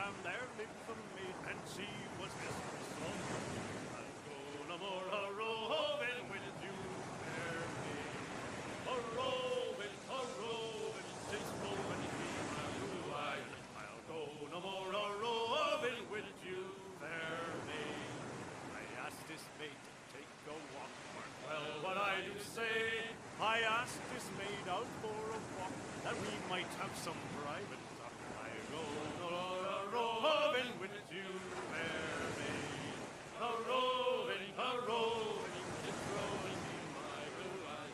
Ram there lived a maid, and she was mistress of the world. I'll go no more a-roving with you, fair maid. A-roving, tis roving be my rule. I'll go no more a-roving with you, fair maid. I asked this maid to take a walk, mark well what I do say. I asked this maid out for a walk, that we might have some private talk. I go no more a-roving with you, fair maid. A-roving, tis roving be my rule. I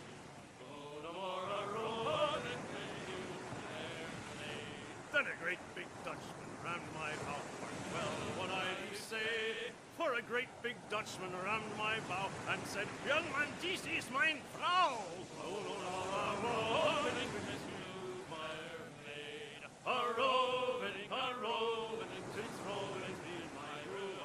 go no more a-roving with you, fair maid. Then a great big Dutchman rammed my bow, mark well what I do say. For a great big Dutchman rammed my bow and said, "Young man, dies is mein Frau." Oh, no, no, a-roving with you, fair maid. A-roving, tis roving be my rule.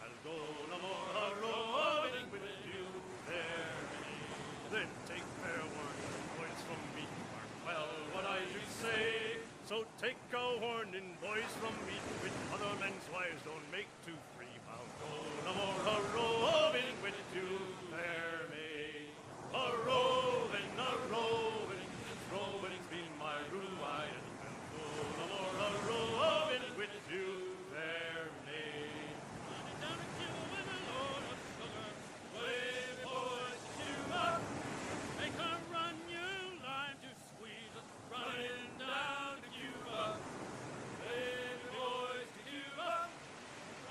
I'll go no more a-roving with you, fair maid. Then take fair warning, boys, from me, mark well what I do say. So take a warning, boys, from me, with other men's wives don't make too free. I'll go no more a-roving with you, fair maid. A-roving, tis roving be my rule. I'll go no more a-roving with you, fair maid. Running down to Cuba with a load of sugar, way boys to Cuba. Make her run you lime to squeeze, running down to Cuba. Baby boys to Cuba,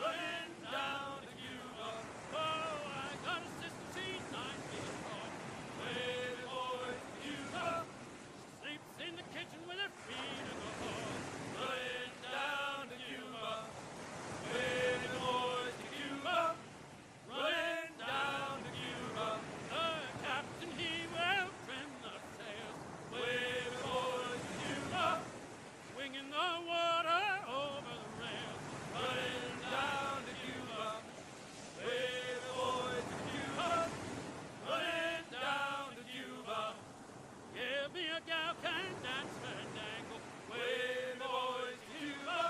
running down to Cuba. Oh, I got a sister, she's 9 feet tall. Baby boys to Cuba, sleeps in the kitchen with her feet in the hall. Running down to Cuba. Baby boys to Cuba, running down to Cuba. The captain, he will trim the sails. Baby boys to Cuba, winging the water over the rails. Running down to Cuba. Baby boys to Cuba, running down to Cuba. Give me a gal can dance and dangle. Baby boys to Cuba,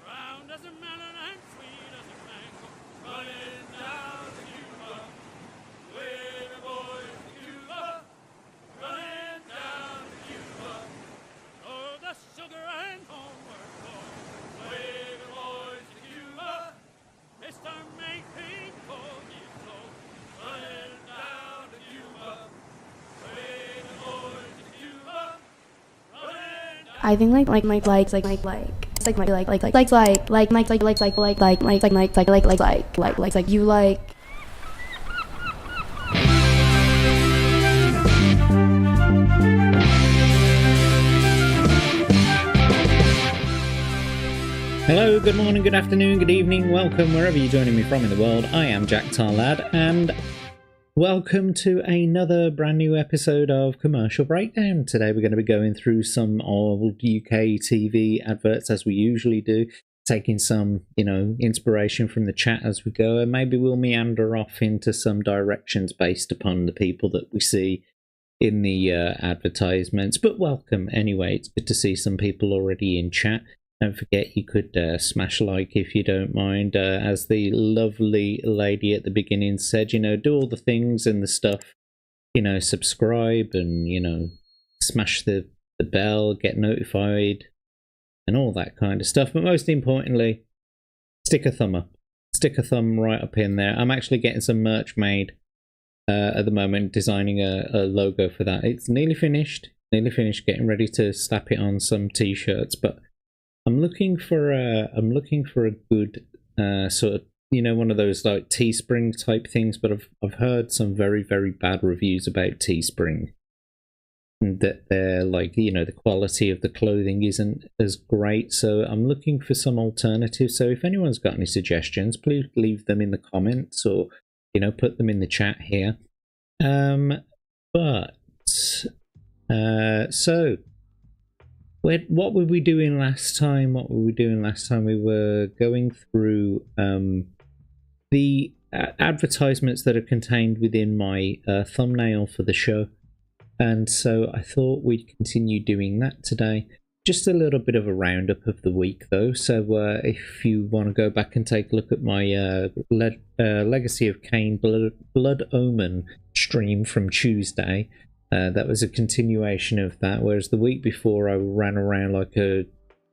round as a melon and sweet as a mango. Running down to Cuba. Baby boys to Cuba, running down to Cuba. Oh, the sugar and homeward bound. Baby boys to Cuba, Mr. Mayfield told me so. Running down to Cuba. Baby boys to Cuba, running down. I think you like. Hello, good morning, good afternoon, good evening, welcome wherever you're joining me from in the world. I am Jack Tarlad, and welcome to another brand new episode of Commercial Breakdown. Today we're going to be going through some old UK TV adverts as we usually do, taking some, inspiration from the chat as we go, and maybe we'll meander off into some directions based upon the people that we see in the advertisements. But welcome anyway, it's good to see some people already in chat. Don't forget you could smash like if you don't mind. As the lovely lady at the beginning said, do all the things and the stuff. Subscribe and, smash the bell, get notified and all that kind of stuff. But most importantly, stick a thumb up. Stick a thumb right up in there. I'm actually getting some merch made at the moment, designing a logo for that. It's nearly finished, getting ready to slap it on some t-shirts, but I'm looking for a good sort of one of those like Teespring type things, but I've heard some very, very bad reviews about Teespring, and that they're like the quality of the clothing isn't as great. So I'm looking for some alternatives. So if anyone's got any suggestions, please leave them in the comments or put them in the chat here. So. What were we doing last time? We were going through the advertisements that are contained within my thumbnail for the show. And so I thought we'd continue doing that today. just a little bit of a roundup of the week, though. So if you want to go back and take a look at my Legacy of Kain Blood Omen stream from Tuesday, that was a continuation of that, whereas the week before I ran around like a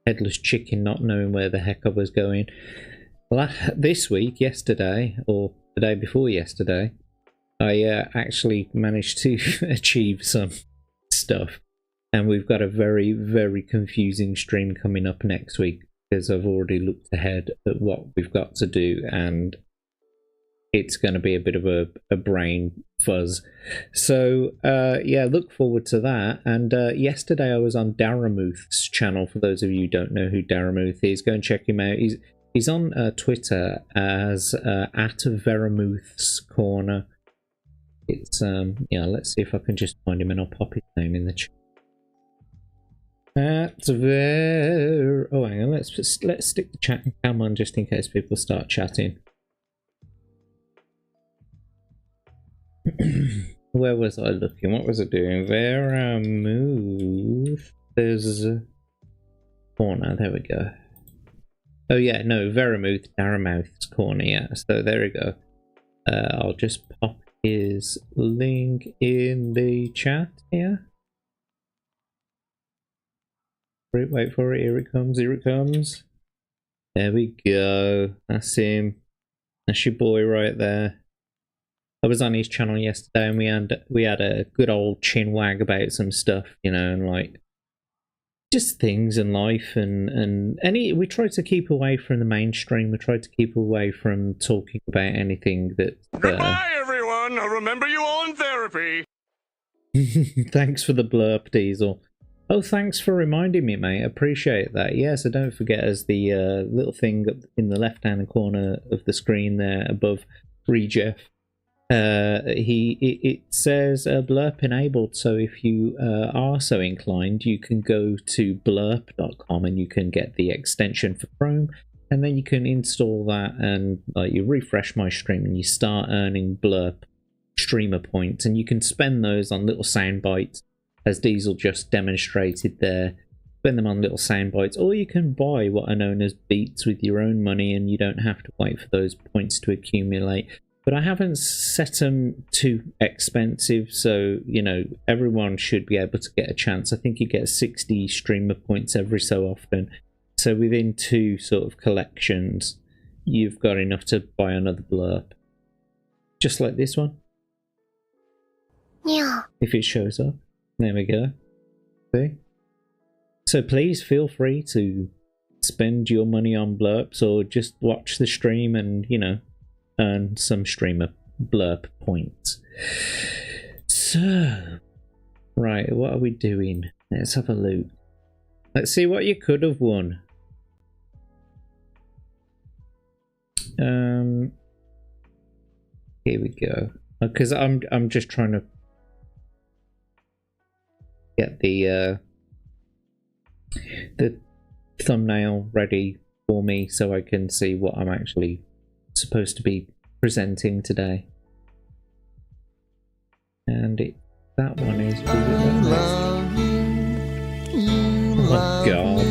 headless chicken not knowing where the heck I was going. This week, yesterday, or the day before yesterday, I actually managed to achieve some stuff. And we've got a very, very confusing stream coming up next week, because I've already looked ahead at what we've got to do, and it's going to be a bit of a brain fuzz. So, yeah, look forward to that. And yesterday I was on Daramuth's channel. For those of you who don't know who Daramuth is, go and check him out. He's on Twitter as at Veramuth's Corner. It's, yeah, let's see if I can just find him and I'll pop his name in the chat. Oh, hang on, let's stick the chat cam on just in case people start chatting. Where was I looking? What was it doing? Veramuth. There's a corner. There we go. Oh yeah, no, Veramuth, Daramuth's Corner. Yeah, so there we go. I'll just pop his link in the chat here. Wait for it. Here it comes. Here it comes. There we go. That's him. That's your boy right there. I was on his channel yesterday, and we had a good old chin wag about some stuff, you know, and like just things in life, and we tried to keep away from the mainstream. We tried to keep away from talking about anything that. Goodbye, everyone. I'll remember you all in therapy. Thanks for the blurb, Diesel. Oh, thanks for reminding me, mate. Appreciate that. Yeah, so don't forget, as the little thing in the left-hand corner of the screen there above Rejeff, it says blurp enabled. So if you are so inclined, you can go to blurp.com and you can get the extension for Chrome, and then you can install that, and you refresh my stream and you start earning blurp streamer points, and you can spend those on little sound bites, as Diesel just demonstrated there. Spend them on little sound bites, or you can buy what are known as beats with your own money, and you don't have to wait for those points to accumulate. But I haven't set them too expensive, so, you know, everyone should be able to get a chance. I think you get 60 streamer points every so often. So within 2 sort of collections, you've got enough to buy another blurb. Just like this one. Yeah. If it shows up. There we go. See? So please feel free to spend your money on blurps, or just watch the stream and, you know, earn some streamer blurb points. So, right, what are we doing? Let's have a look. Let's see what you could have won. Here we go. Because I'm just trying to get the thumbnail ready for me so I can see what I'm actually supposed to be presenting today. And that one is oh god.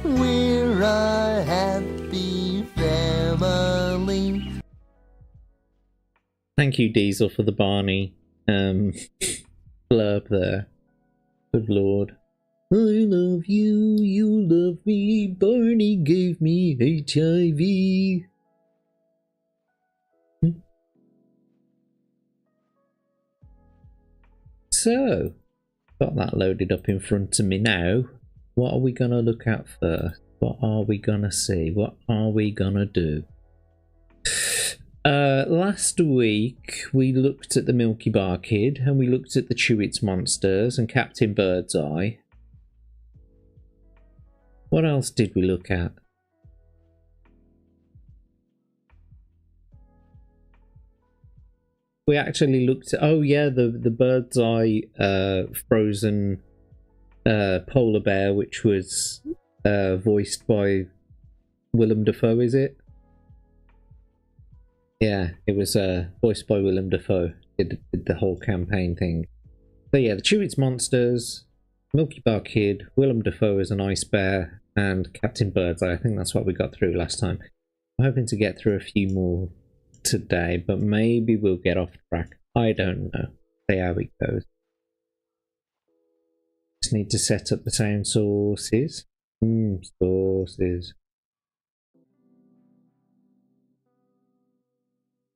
We're a happy family. Thank you, Diesel, for the Barney blurb there. Good lord. I love you, you love me, Barney gave me HIV. So, got that loaded up in front of me now. What are we going to look at first? What are we going to see? What are we going to do? Last week we looked at the Milky Bar Kid, and we looked at the Chewits Monsters and Captain Birdseye. What else did we look at? We actually looked at, oh yeah, the Birdseye frozen polar bear, which was voiced by Willem Dafoe, is it? Yeah, it was voiced by Willem Dafoe. Did the whole campaign thing. So yeah, the Chewits Monsters, Milky Bar Kid, Willem Dafoe as an ice bear, and Captain Birdseye. I think that's what we got through last time. I'm hoping to get through a few more today, but maybe we'll get off track. I don't know. See how it goes. Just need to set up the sound sources. Sources.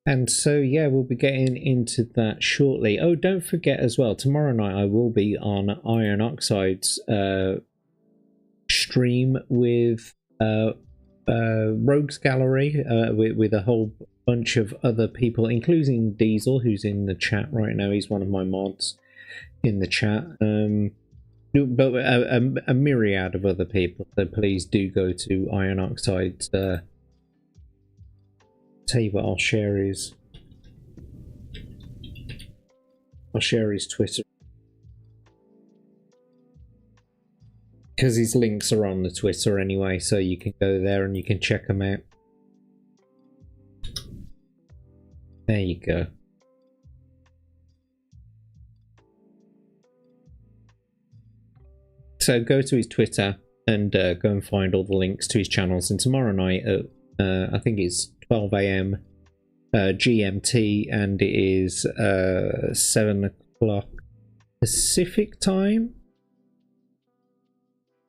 And so, yeah, we'll be getting into that shortly. Oh, don't forget as well, tomorrow night I will be on Iron Oxide's stream with Rogues Gallery, with a whole bunch of other people, including Diesel, who's in the chat right now. He's one of my mods in the chat. But a myriad of other people. So please do go to Iron Oxide's. Tell you what, I'll share his Twitter, because his links are on the Twitter anyway, so you can go there and you can check them out. There you go. So go to his Twitter and go and find all the links to his channels. And tomorrow night at I think it's 12 AM GMT, and it is 7 o'clock Pacific time.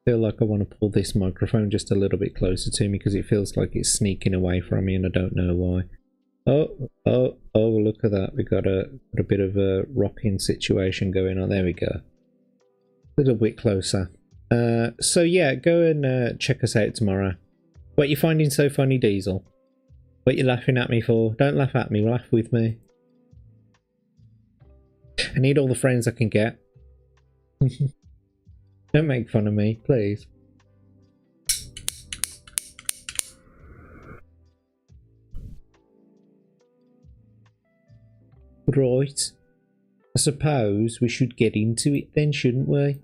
I feel like I want to pull this microphone just a little bit closer to me because it feels like it's sneaking away from me and I don't know why. Oh, look at that. We got a bit of a rocking situation going on. There we go. A little bit closer. So yeah, go and check us out tomorrow. What you finding so funny, Diesel? What you laughing at me for? Don't laugh at me, laugh with me. I need all the friends I can get. Don't make fun of me, please. Right. I suppose we should get into it then, shouldn't we?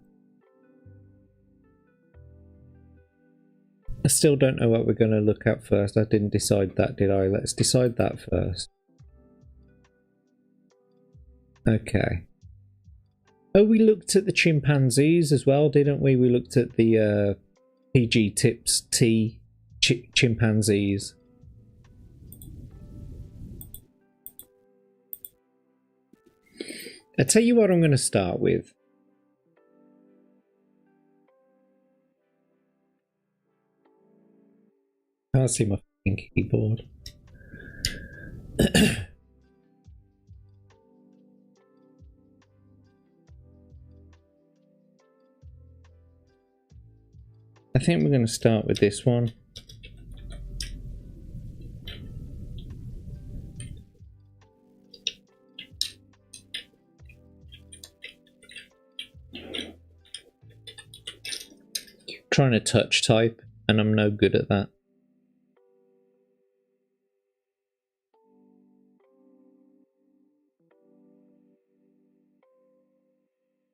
I still don't know what we're going to look at first. I didn't decide that, did I? Let's decide that first. Okay. Oh, we looked at the chimpanzees as well, didn't we? We looked at the PG Tips T chimpanzees. I'll tell you what I'm going to start with. I can't see my fucking keyboard. I think we're going to start with this one. Trying to touch type, and I'm no good at that.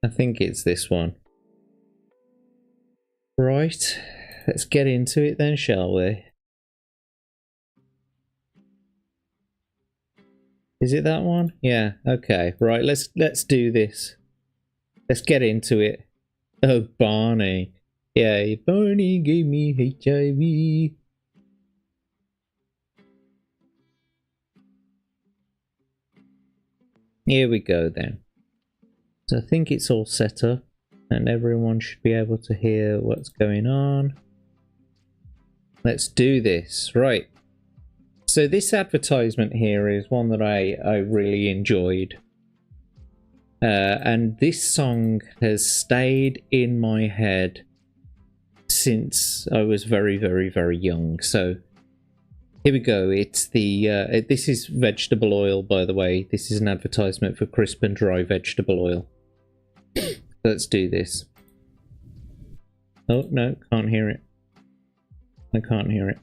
I think it's this one. Right, let's get into it then, shall we? Is it that one? Yeah, okay. Right, let's do this. Let's get into it. Oh, Barney. Yeah, Barney gave me HIV. Here we go then. So I think it's all set up and everyone should be able to hear what's going on. Let's do this. Right. So this advertisement here is one that I really enjoyed. And this song has stayed in my head since I was very, very, very young. So here we go. It's the this is vegetable oil, by the way. This is an advertisement for crisp and dry vegetable oil. Let's do this. Oh no, can't hear it. I can't hear it.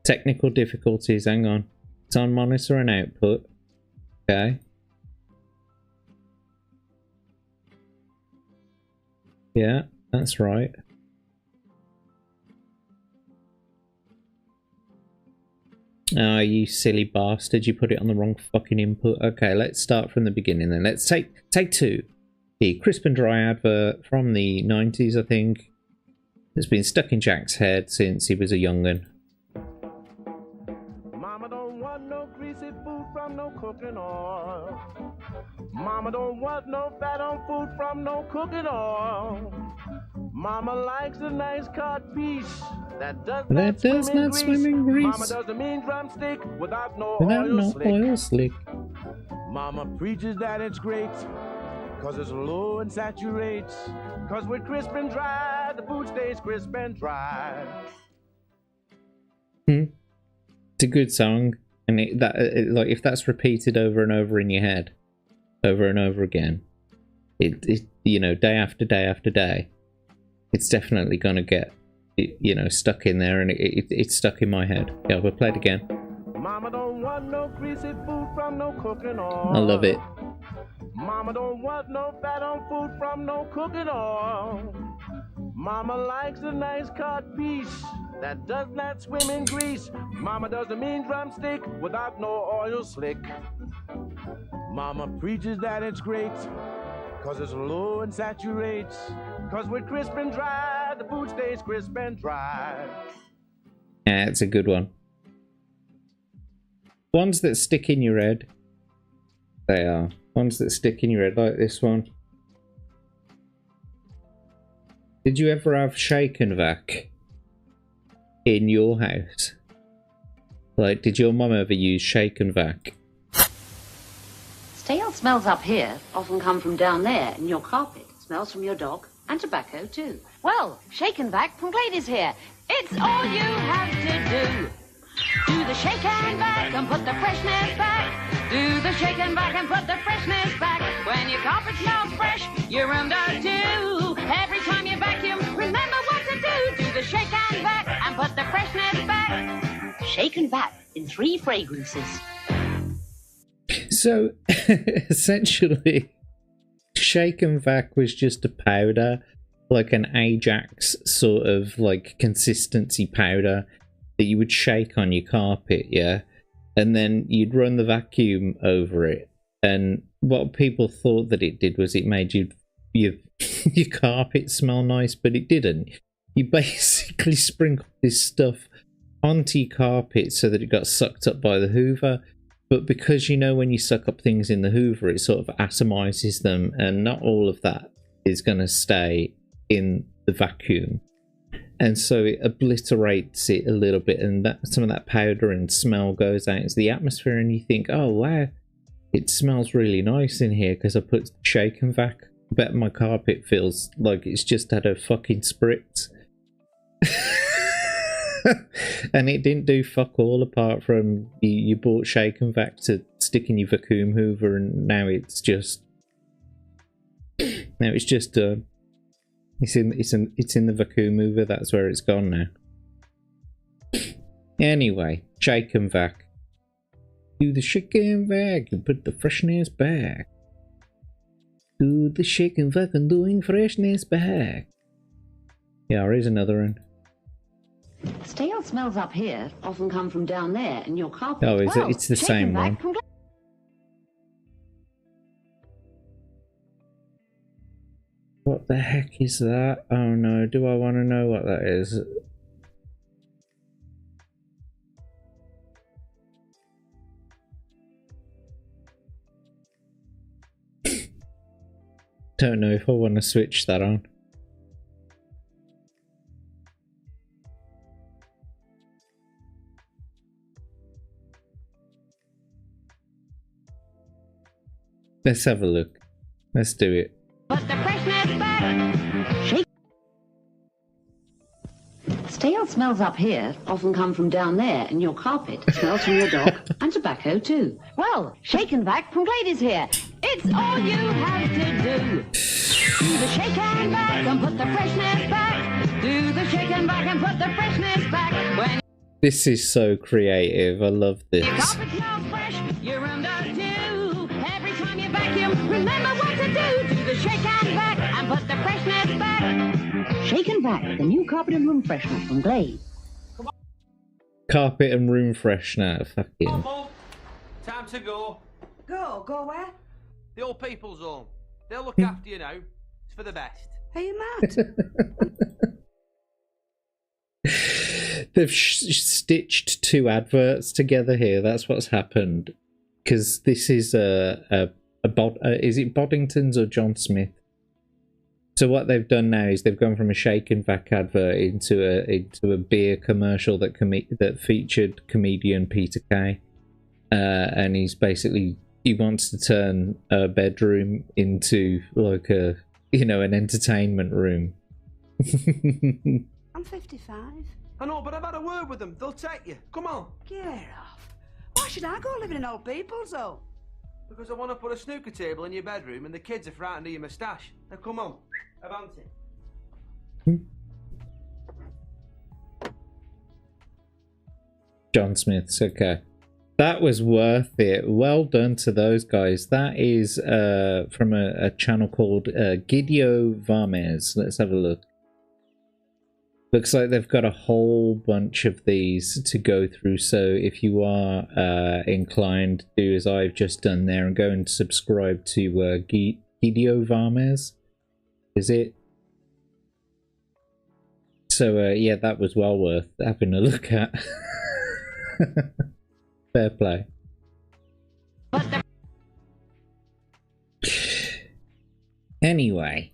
Technical difficulties, hang on. It's on monitor and output. Okay. Yeah, that's right. Oh, you silly bastard, you put it on the wrong fucking input. Okay, let's start from the beginning then. Let's take two. The Crisp and Dry advert from the 90s, I think. It's been stuck in Jack's head since he was a young'un. Mama don't want no greasy food from no cooking oil. Mama don't want no fat on food from no cooking oil. Mama likes a nice cut piece that does not swim in grease. Mama doesn't mean drumstick without no oil slick. Mama preaches that it's great, cause it's low and saturates. Cause with crisp and dry, the food stays crisp and dry. It's a good song, and like if that's repeated over and over in your head, over and over again, it you know, day after day after day, it's definitely gonna get, you know, stuck in there, and it's stuck in my head. Yeah, we'll play it again. Mama don't want no greasy food from no cooking oil. I love it. Mama don't want no fat on food from no cooking oil. Mama likes a nice cut piece that does not swim in grease. Mama doesn't mean drumstick without no oil slick. Mama preaches that it's great, cause it's low and saturates. Cause with crisp and dry, the food stays crisp and dry. Yeah, it's a good one. Ones that stick in your head, they are. Ones that stick in your head, like this one. Did you ever have shake and vac in your house? Like, did your mum ever use shake and vac? Stale smells up here often come from down there in your carpet. Smells from your dog and tobacco too. Well, shake and vac from Glade is here. It's all you have to do. Do the shake and vac and put the freshness back. Do the shake and vac and put the freshness back. When your carpet smells fresh, your room does too. Every time you vacuum, remember what to do. Do the shake and vac and put the freshness back. Shake and vac in 3 fragrances. So, essentially, shake and vac was just a powder, like an Ajax sort of like consistency powder that you would shake on your carpet, yeah? And then you'd run the vacuum over it. And what people thought that it did was it made your carpet smell nice, but it didn't. You basically sprinkled this stuff onto your carpet so that it got sucked up by the Hoover. But because, you know, when you suck up things in the Hoover, it sort of atomizes them, and not all of that is going to stay in the vacuum. And so it obliterates it a little bit, and that some of that powder and smell goes out into the atmosphere, and you think, oh wow, it smells really nice in here because I put shake and vac. I bet my carpet feels like it's just had a fucking spritz. And it didn't do fuck all apart from you bought shake and vac to stick in your vacuum hoover, and now it's just it's in the vacuum hoover. That's where it's gone now. Anyway, shake and vac. Do the shake and vac and put the freshness back. Do the shake and vac and doing freshness back. Yeah, here's another one. Stale smells up here often come from down there in your carpet. Oh, is it? It's the same one. What the heck is that? Oh no, do I want to know what that is? Don't know if I want to switch that on. Let's have a look. Let's do it. Put the freshness back. Shake. Stale smells up here often come from down there in your carpet. Smells from your dog and tobacco too. Well, shake and vac from Glade is here. It's all you have to do. Do the shake and vac and put the freshness back. Do the shake and vac and put the freshness back. When this is so creative. I love this. your carpet smells fresh, your room does too. Every time you vacuum, remember what to do. Do the shake and vac and put the freshness back. Shake and vac, the new carpet and room freshener from Glade. carpet and room freshener. Fucking. Come on, time to go. Go where? The old people's home. They'll look after you now. It's for the best. Are you mad? They've stitched two adverts together here. That's what's happened. Because this is is it Boddington's or John Smith? So what they've done now is they've gone from a shake and vac advert into a beer commercial that featured comedian Peter Kay, and he wants to turn a bedroom into like an entertainment room. I'm 55. I know, but I've had a word with them. They'll take you. Come on. Get off. Why should I go live in an old people's home? Because I want to put a snooker table in your bedroom and the kids are frightened of your moustache. Now come on. Avance it. John Smith's, okay. That was worth it. Well done to those guys. That is from a channel called Gidio Varmes. Let's have a look. Looks like they've got a whole bunch of these to go through. So if you are inclined, do as I've just done there and go and subscribe to Gidio Varmes. Is it? So yeah, that was well worth having a look at. Fair play. Anyway.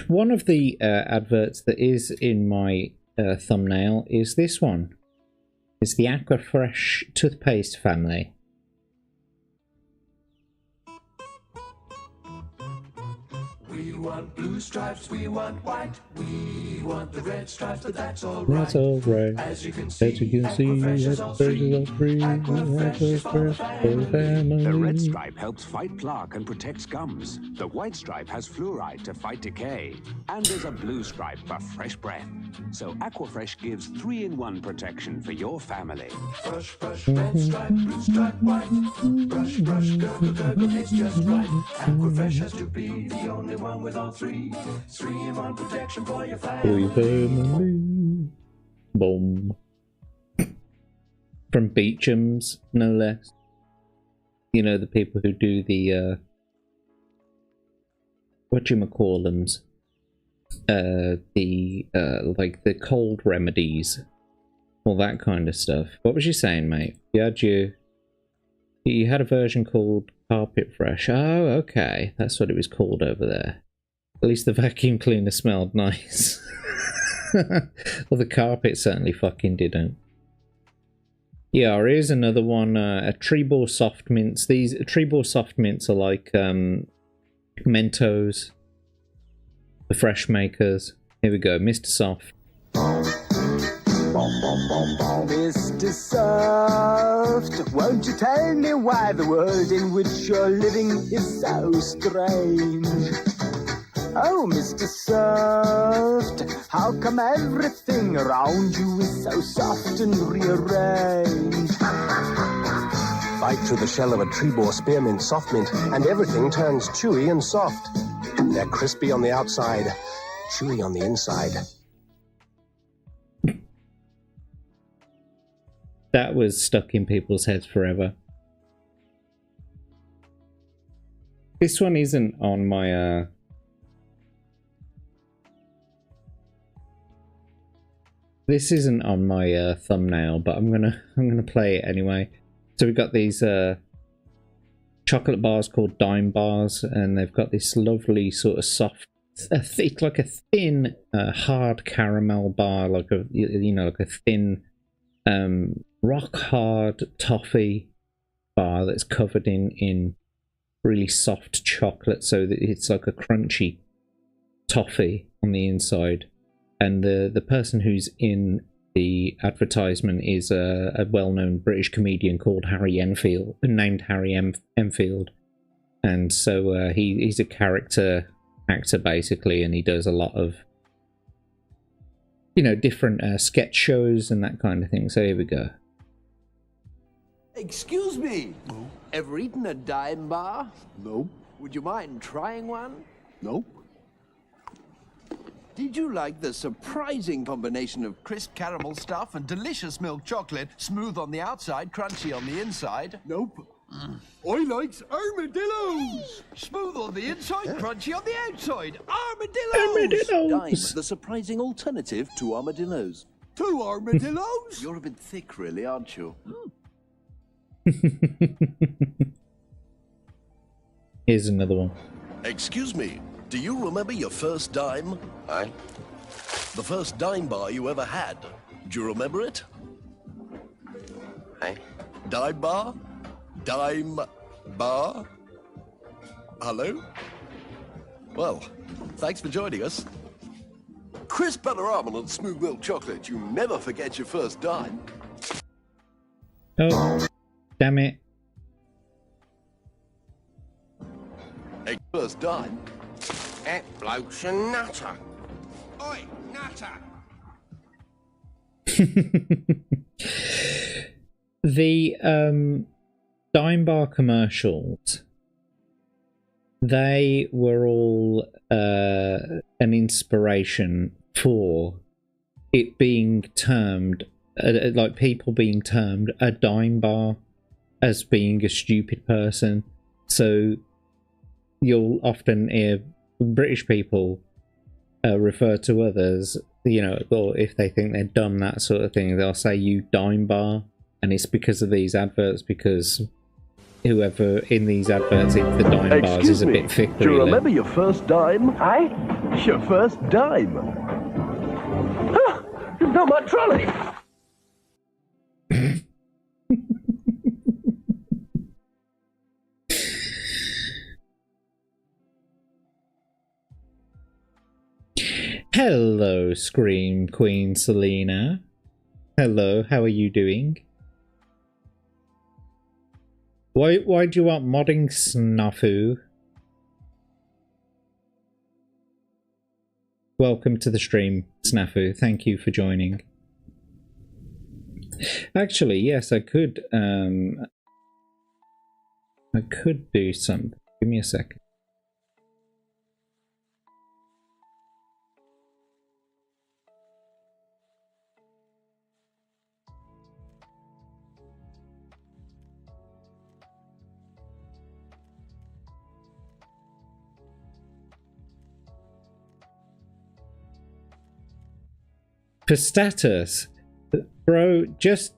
One of the adverts that is in my thumbnail is this one. It's the Aquafresh toothpaste family. We want blue stripes, we want white, we want the red stripes, but that's all right. That's all right. As you can see, Aquafresh is all free. Aquafresh is for the family. The red stripe helps fight plaque and protects gums. The white stripe has fluoride to fight decay. And there's a blue stripe for fresh breath. So Aquafresh gives 3-in-1 protection for your family. Brush, brush, red stripe, blue stripe, white. Brush, brush, gurgle, gurgle, it's just right. Aquafresh has to be the only one with all three. 3-in-1 protection for your family. Boom. From Beecham's, no less. You know, the people who do the whatchamacallums, like the cold remedies, all that kind of stuff. What was you saying, mate? You had a version called Carpet Fresh. Oh, okay, that's what it was called over there. At least the vacuum cleaner smelled nice. Well, the carpet certainly fucking didn't. Yeah, here's another one, a Treeball Soft Mints. These Treeball Soft Mints are like Mentos, the Fresh Makers. Here we go, Mr. Soft. Mr. Soft, won't you tell me why the world in which you're living is so strange? Oh, Mr. Soft, how come everything around you is so soft and rearranged? Bite through the shell of a Treeball Spearmint Soft Mint and everything turns chewy and soft. They're crispy on the outside, chewy on the inside. That was stuck in people's heads forever. This one isn't on my this isn't on my thumbnail, but I'm gonna play it anyway. So we've got these chocolate bars called Dime Bars, and they've got this lovely sort of soft, it's like a thin, hard caramel bar, like a like a thin, rock hard toffee bar that's covered in really soft chocolate, so that it's like a crunchy toffee on the inside. And the person who's in the advertisement is a well-known British comedian called named Harry Enfield. And so he's a character actor basically, and he does a lot of different sketch shows and that kind of thing. So here we go. Excuse me. Ever eaten a dime bar? Nope. Would you mind trying one? Nope. Did you like the surprising combination of crisp caramel stuff and delicious milk chocolate, smooth on the outside, crunchy on the inside? Nope. I likes armadillos! Smooth on the inside, crunchy on the outside. Armadillos! Armadillos! Dime, the surprising alternative to armadillos. 2 armadillos? You're a bit thick, really, aren't you? Here's another one. Excuse me, do you remember your first dime? Aye. The first dime bar you ever had. Do you remember it? Aye. Dime bar? Dime bar? Hello? Well, thanks for joining us. Crisp butter almond and smooth milk chocolate. You never forget your first dime. Oh, damn it. A first dime. That bloke's a nutter. Oi, nutter! The dime bar commercials, they were all an inspiration for it being termed, like people being termed a dime bar as being a stupid person. So you'll often hear British people refer to others, you know, or if they think they're dumb, that sort of thing, they'll say you dime bar, and it's because of these adverts, because whoever in these adverts eats the dime bars is a bit thick. Do you remember your first dime? Aye? Your first dime? Ah, it's not my trolley. Hello, Scream Queen Selena. Hello, how are you doing? Why do you want modding, Snafu? Welcome to the stream, Snafu. Thank you for joining. Actually, yes, I could do something. Give me a second. For status, bro, just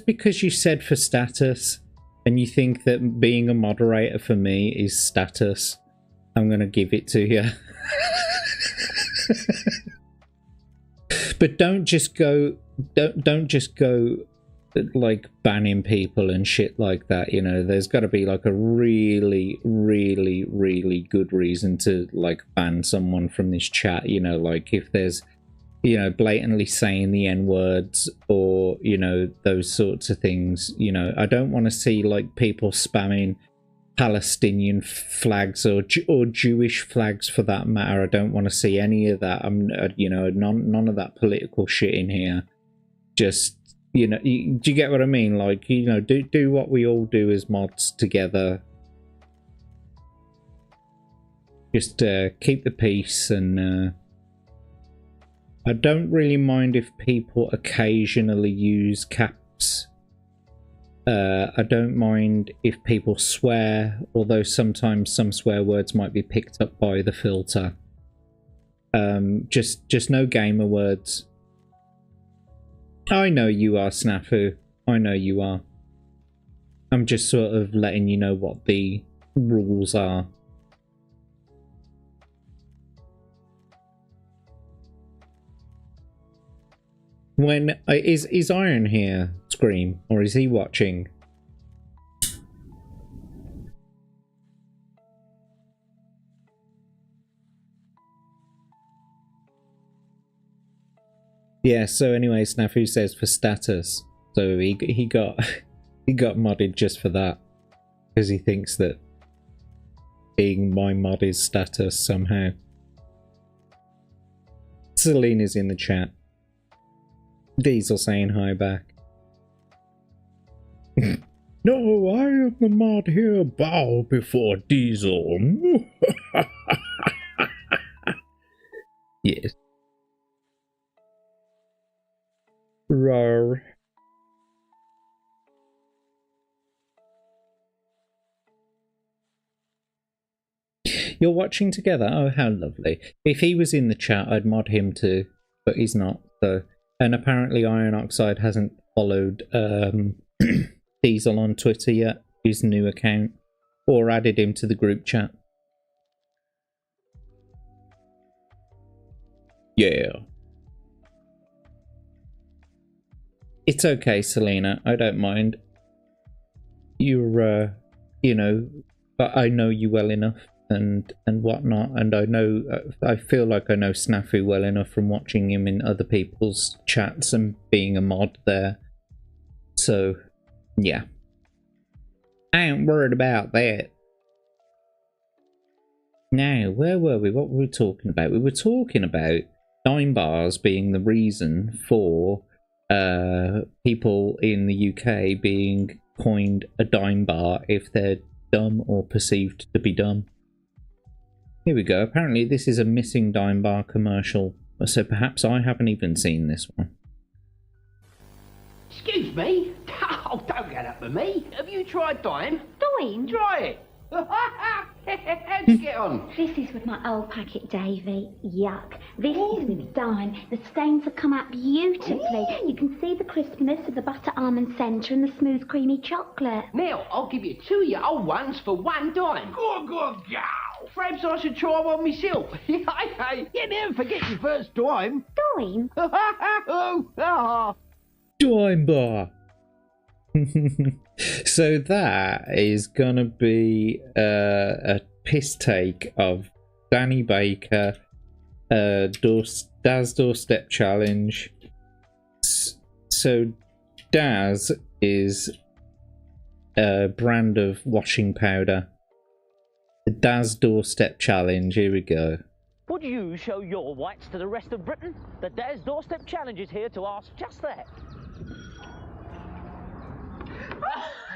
because you said for status and you think that being a moderator for me is status, I'm gonna give it to you. But don't just go like banning people and shit like that, you know. There's got to be like a really good reason to like ban someone from this chat, you know, like if there's, you know, blatantly saying the N-words or, you know, those sorts of things. You know, I don't want to see like people spamming Palestinian flags or Jewish flags for that matter. I don't want to see any of that. You know, none of that political shit in here. Just, you know, do you get what I mean? Like, you know, do what we all do as mods together. Just keep the peace, and I don't really mind if people occasionally use caps. I don't mind if people swear, although sometimes some swear words might be picked up by the filter. Just no gamer words. I know you are, Snafu. I know you are. I'm just sort of letting you know what the rules are. When is Iron here, Scream, or is he watching? Yeah, so anyway, Snafu says for status. So he got he got modded just for that. Because he thinks that being my mod is status somehow. Selena's in the chat. Diesel saying hi back. No, I am the mod here. Bow before Diesel. Yes. Rawr. You're watching together? Oh, how lovely. If he was in the chat, I'd mod him too, but he's not. So, and apparently Iron Oxide hasn't followed Diesel on Twitter yet, his new account, or added him to the group chat. Yeah. It's okay, Selena. I don't mind. You're, you know, I know you well enough and whatnot, and I know, I feel like I know Snafu well enough from watching him in other people's chats and being a mod there. So, yeah. I ain't worried about that. Now, where were we? What were we talking about? We were talking about dime bars being the reason for people in the UK being coined a dime bar if they're dumb or perceived to be dumb. Here we go. Apparently this is a missing dime bar commercial, so perhaps I haven't even seen this one. Excuse me? Oh, don't get up with me. Have you tried dime? Dime? Try it. How'd you get on? This is with my old packet, Davy. Yuck. This is with dime. The stains have come out beautifully. You can see the crispness of the butter almond centre and the smooth creamy chocolate. Now, I'll give you 2 of your old ones for $1. Go, go, go. Perhaps I should try one myself. Hey, you never forget your first dime. Dime? Dime bar. So that is gonna be a piss take of Danny Baker, Daz Doorstep Challenge. So Daz is a brand of washing powder. The Daz Doorstep Challenge, here we go. Would you show your whites to the rest of Britain? The Daz Doorstep Challenge is here to ask just that.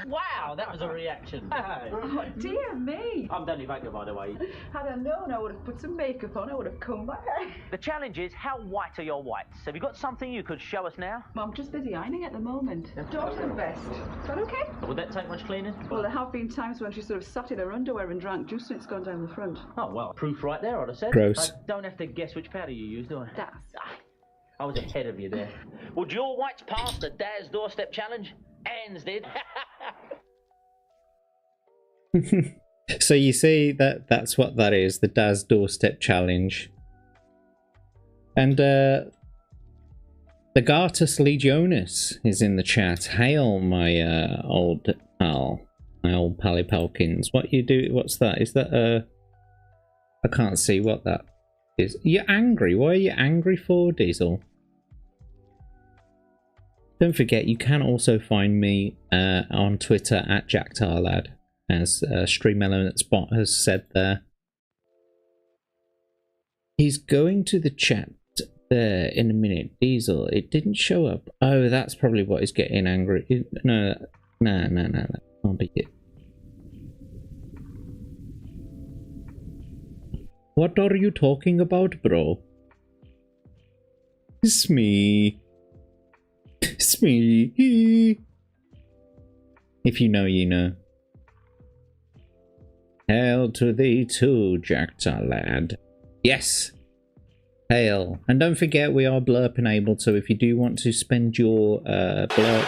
Wow, that was a reaction. Oh, dear me. I'm Danny Baker, by the way. Had I known, I would have put some makeup on. I would have come back. The challenge is, how white are your whites? Have you got something you could show us now? I'm just busy ironing at the moment. Don't do the best. Is that okay? Would that take much cleaning? Well, there have been times when she sort of sat in her underwear and drank juice and it's gone down the front. Oh, well, proof right there, I'd have said. Gross. I don't have to guess which powder you used, do I? Daz. I was ahead of you there. Would your whites pass the Daz Doorstep Challenge? Anne's did. So you see that's what that is, the Daz Doorstep Challenge. And Legatus Legionis is in the chat. Hail, my old pal, my old Pally Pelkins. What you do? What's that? Is that I can't see what that is. You're angry. Why are you angry for, Diesel? Don't forget, you can also find me on Twitter at JackTarLad, as Stream Elements Bot has said there. He's going to the chat there in a minute. Diesel, it didn't show up. Oh, that's probably what is getting angry. No, that can't be it. What are you talking about, bro? It's me. It's me. If you know, you know. Hail to thee too, JackTarLad. Yes. Hail. And don't forget, we are blurp enabled, so if you do want to spend your blurp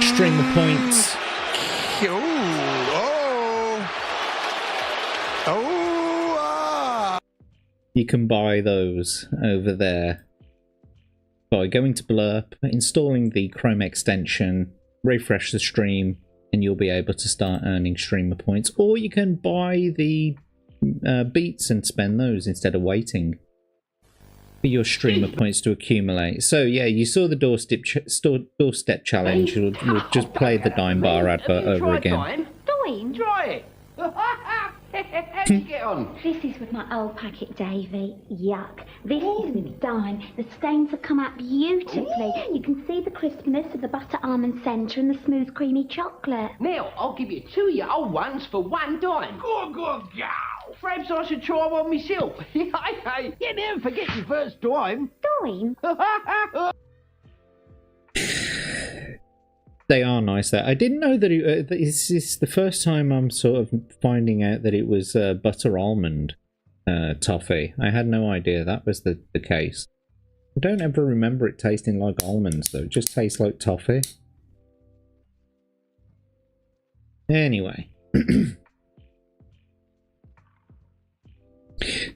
streamer points. You can buy those over there by going to blurp, installing the Chrome extension, refresh the stream, and you'll be able to start earning streamer points. Or you can buy the beats and spend those instead of waiting for your streamer points to accumulate. So yeah, you saw the doorstep challenge. We'll just play the dime bar advert over again. Dime? Try it. How'd you get on? This is with my old packet, Davy. Yuck. This is with Dime. The stains have come out beautifully. You can see the crispness of the butter almond centre and the smooth creamy chocolate. Now, I'll give you 2 of your old ones for £1. Go. Perhaps I should try one myself. You never forget your first dime. Dime? They are nice there. I didn't know that this is the first time I'm sort of finding out that it was butter almond toffee. I had no idea that was the case. I don't ever remember it tasting like almonds though. It just tastes like toffee. Anyway.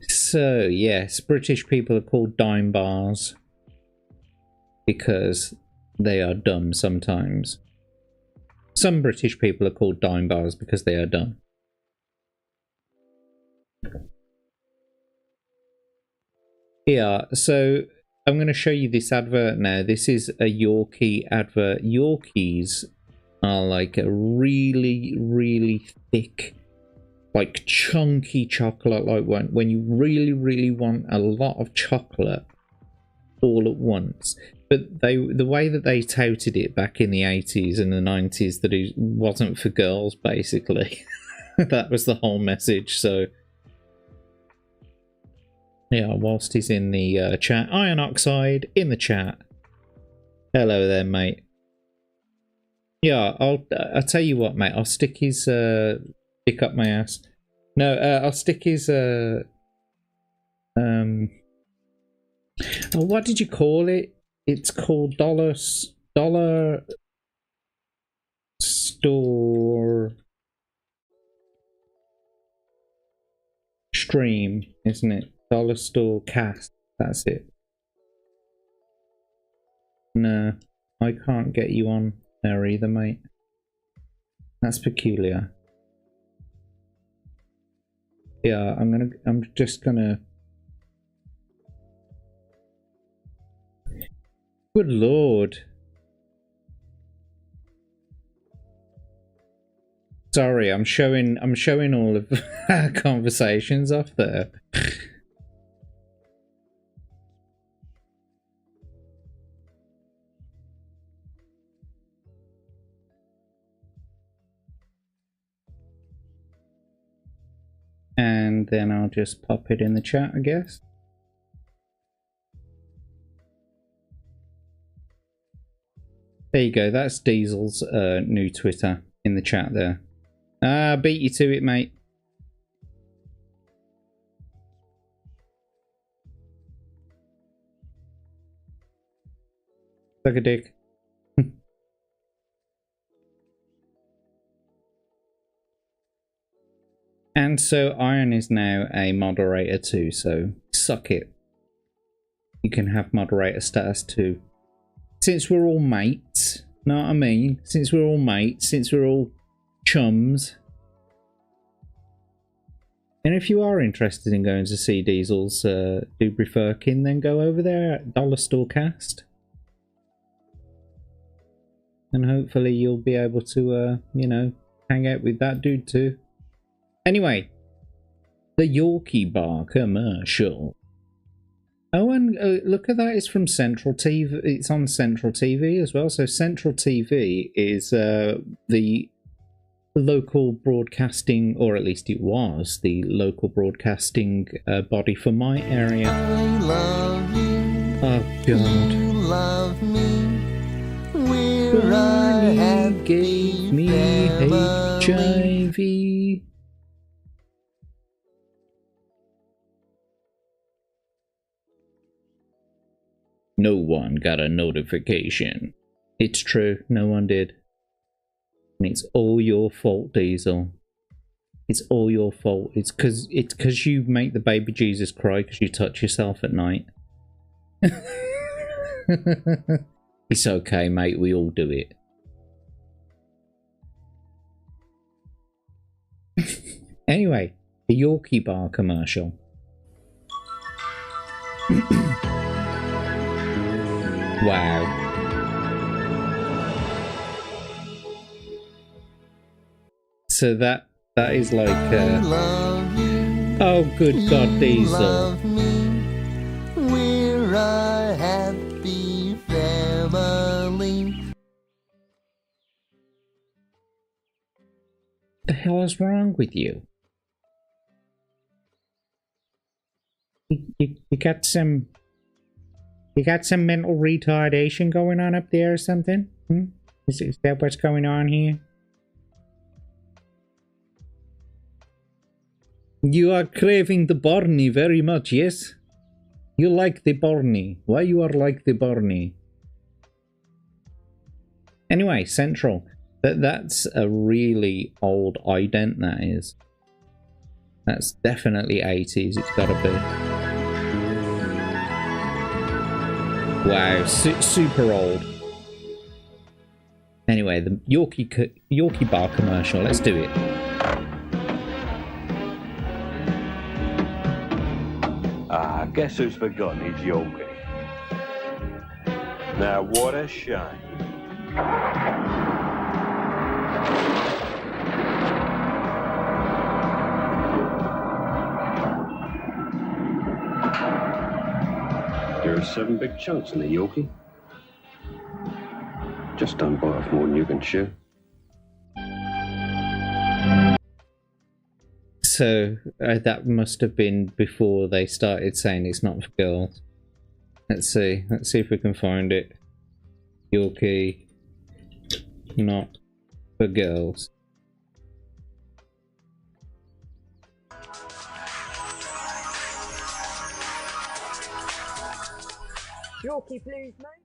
So, yes, British people are called dime bars because they are dumb sometimes. Some British people are called dime bars because they are dumb. Yeah, so I'm going to show you this advert now. This is a Yorkie advert. Yorkies are like a really, really thick, like chunky chocolate, like when you really, really want a lot of chocolate all at once. But the way that they touted it back in the 80s and the 90s, that it wasn't for girls, basically. That was the whole message, so... Yeah, whilst he's in the chat, Iron Oxide in the chat. Hello there, mate. Yeah, I'll tell you what, mate. I'll stick his dick up my ass. No, I'll stick his oh, what did you call it? It's called dollar store stream, isn't it? Dollar store cast. That's it. No, I can't get you on there either, mate. That's peculiar. Yeah, I'm just gonna... Good lord. Sorry, I'm showing all of our conversations off there. And then I'll just pop it in the chat, I guess. There you go, that's Diesel's new Twitter in the chat there. Beat you to it, mate. Suck a dick. And so Iron is now a moderator too, so suck it. You can have moderator status too. Since we're all mates, know what I mean? Since we're all mates, since we're all chums. And if you are interested in going to see Diesel's Dubry Firkin, then go over there at Dollar Store Cast. And hopefully you'll be able to, you know, hang out with that dude too. Anyway, the Yorkie Bar commercial. Oh, and look at that, it's from Central TV. It's on Central TV as well. So Central TV is the local broadcasting, or at least it was the local broadcasting body for my area. I love you. Oh, God. You love me. We're a happy gave me HIV. No one got a notification. It's true, no one did. And it's all your fault, Diesel. It's all your fault. It's cause you make the baby Jesus cry because you touch yourself at night. It's okay, mate, we all do it. Anyway, the Yorkie Bar commercial. Wow. So that is like I love you. Oh, good God, Diesel. Love me. We're a happy family. The hell is wrong with you? You got some mental retardation going on up there or something? Is that what's going on here? You are craving the Barney very much, yes? You like the Barney. Why you are like the Barney? Anyway, Central. That's a really old ident, that is. That's definitely 80s, it's gotta be. Wow, super old. Anyway, the Yorkie bar commercial, let's do it. Guess who's forgotten his Yorkie? Now, what a shame. There are 7 big chunks in the Yorkie. Just don't bite off more than you can chew. So that must have been before they started saying it's not for girls. Let's see if we can find it. Yorkie, not for girls. Yorkie, please, mate.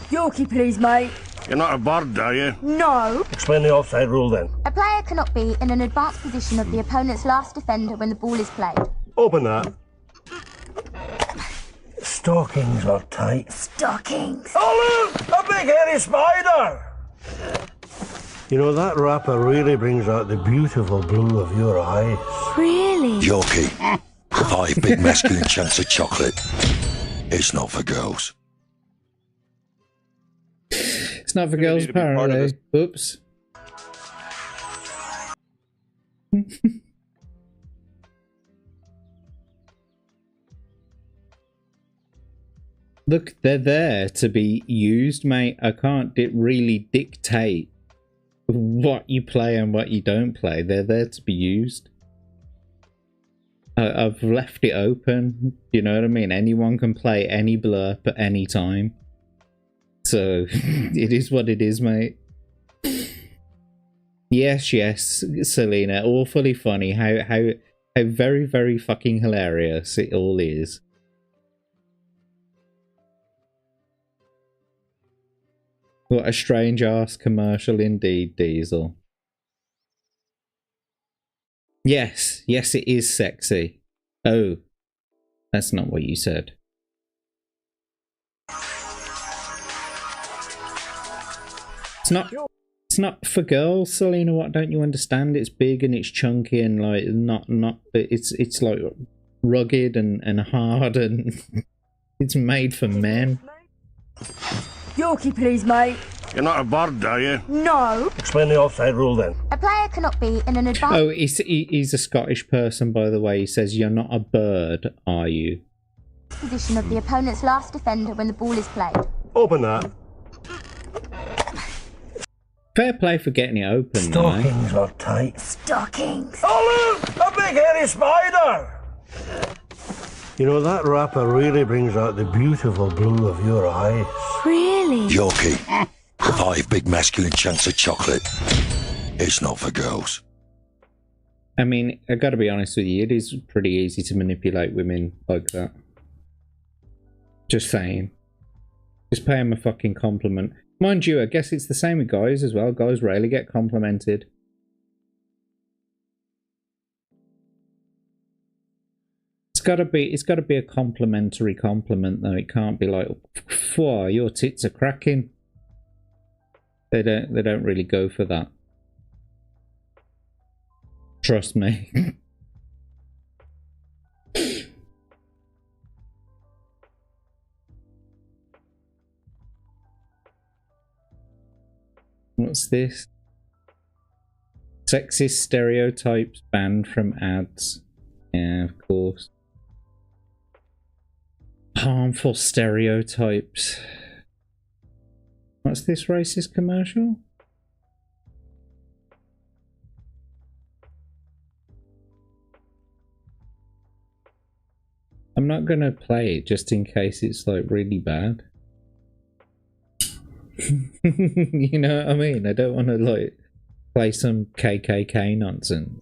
Yorkie, please, mate. You're not a bird, are you? No. Explain the offside rule then. A player cannot be in an advanced position of the opponent's last defender when the ball is played. Open that. Stockings are tight. Stockings. Oh look! A big hairy spider! You know, that wrapper really brings out the beautiful blue of your eyes. Really? Yorkie. 5 big masculine chunks of chocolate. It's not for girls. It's not for girls, apparently. Oops. Look, they're there to be used, mate. I can't really dictate what you play and what you don't play. They're there to be used. I've left it open. You know what I mean? Anyone can play any blurb at any time. So, it is what it is, mate. Yes, Selena. Awfully funny. How very, very fucking hilarious it all is. What a strange ass commercial indeed, Diesel. Yes, it is sexy. Oh, that's not what you said. It's not for girls, Selena. What don't you understand? It's big and it's chunky and like it's like rugged and hard and it's made for men. Yorkie, please, mate. You're not a bird, are you? No. Explain the offside rule then. A player cannot be in an advanced... Oh, he's a Scottish person, by the way. He says, you're not a bird, are you? ...position of the opponent's last defender when the ball is played. Open that. Fair play for getting it open, Stockings though. are tight. Stockings. Oh look! A big hairy spider! You know, that wrapper really brings out the beautiful blue of your eyes. Really? Yorkie. 5 big masculine chunks of chocolate. It's not for girls. I mean, I gotta be honest with you, it is pretty easy to manipulate women like that. Just saying. Just pay them a fucking compliment. Mind you, I guess it's the same with guys as well. Guys rarely get complimented. It's gotta be a complimentary compliment though. It can't be like, "Whoa, your tits are cracking." They don't really go for that. Trust me. What's this? Sexist stereotypes banned from ads. Yeah, of course. Harmful stereotypes. What's this racist commercial? I'm not gonna play it just in case it's like really bad. You know what I mean? I don't want to like play some KKK nonsense.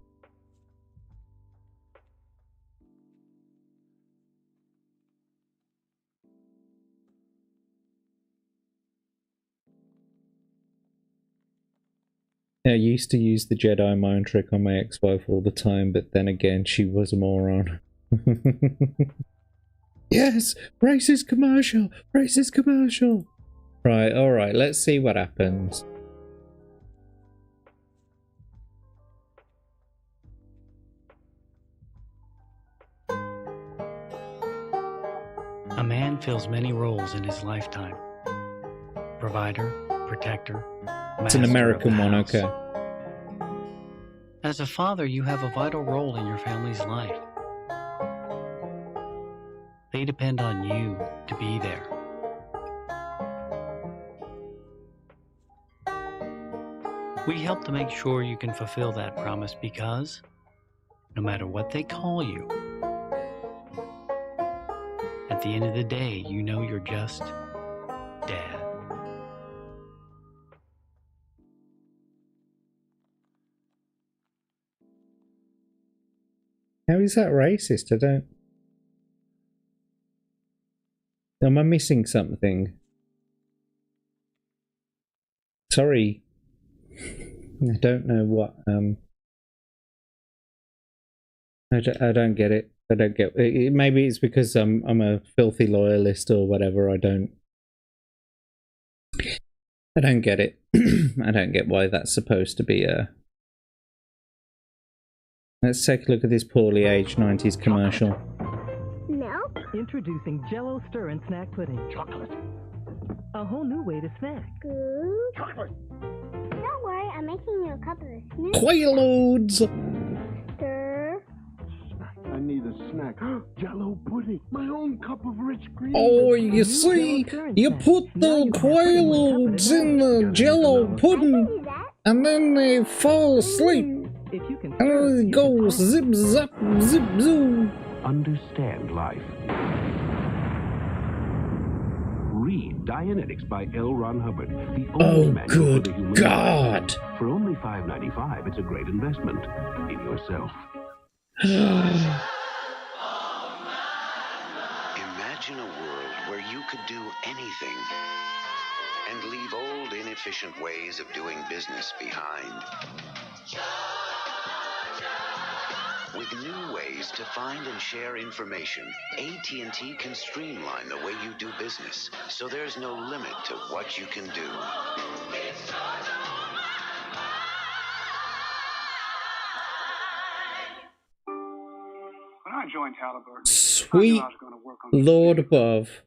I used to use the Jedi mind trick on my ex-wife all the time, but then again, she was a moron. Yes! Racist commercial! Racist commercial! Right, alright, let's see what happens. A man fills many roles in his lifetime. Provider, protector, It's an master American of the one, house. okay. As a father, you have a vital role in your family's life. They depend on you to be there. We help to make sure you can fulfill that promise because, no matter what they call you, at the end of the day, you know you're just Dad. How is that racist? I don't... Am I missing something? Sorry. I don't know what, I don't get it. I don't get it. Maybe it's because I'm a filthy loyalist or whatever. I don't get it. I don't get why that's supposed to be a... Let's take a look at this poorly aged 90s commercial. Milk? Introducing Jell-O Stir and Snack Pudding. Chocolate. A whole new way to snack. Good. Chocolate. Don't worry, I'm making you a couple of snacks. Quaaludes! Stir. I need a snack. Jell-O pudding. My own cup of rich cream. Oh, you see, you put the Quaaludes in the Jell-O pudding, and then they fall asleep. And it goes zip zap zip zoo. Understand life. Read Dianetics by L. Ron Hubbard. The Oh, manual for the good human God! body. For only $5.95, it's a great investment in yourself. Imagine a world where you could do anything and leave old, inefficient ways of doing business behind. With new ways to find and share information, AT&T can streamline the way you do business, so there's no limit to what you can do. When I joined Halliburton, Sweet Lord above.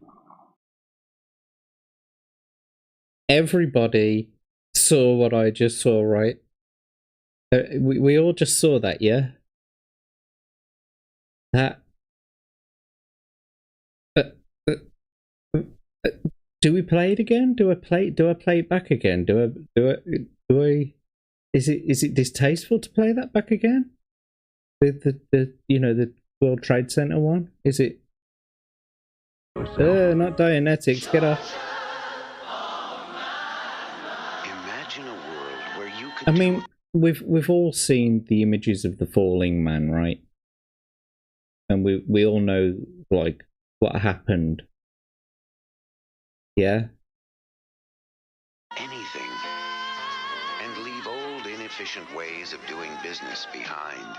Everybody saw what I just saw, right? We all just saw that, yeah? That... do we play it again? Do I play it back again? Do I is it distasteful to play that back again? With the you know, the World Trade Center one? Is it not Dianetics, get off. Imagine a world where you could I mean, we've all seen the images of the falling man, right? And we all know like what happened. Yeah. Anything and leave old, inefficient ways of doing business behind.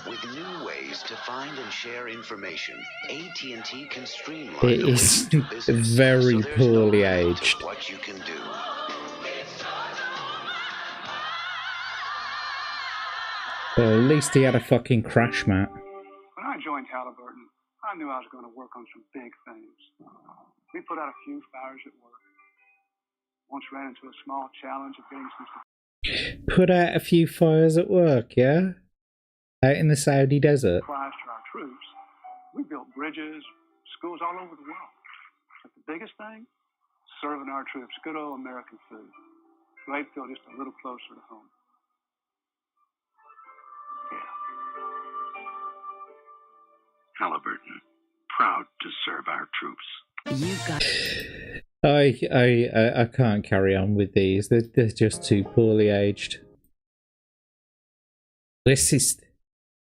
With new ways to find and share information, AT&T can streamline It the way is you do business, very so there's poorly no limit to aged. what you can do. Well, at least he had a fucking crash mat. When I joined Halliburton, I knew I was going to work on some big things. We put out a few fires at work. Once ran into a small challenge of getting some Put out a few fires at work, yeah? Out in the Saudi desert. Supplies to our troops. We built bridges, schools all over the world. But the biggest thing, serving our troops good old American food. So they feel just a little closer to home. Halliburton, proud to serve our troops. You got. I can't carry on with these. They're just too poorly aged. Racist.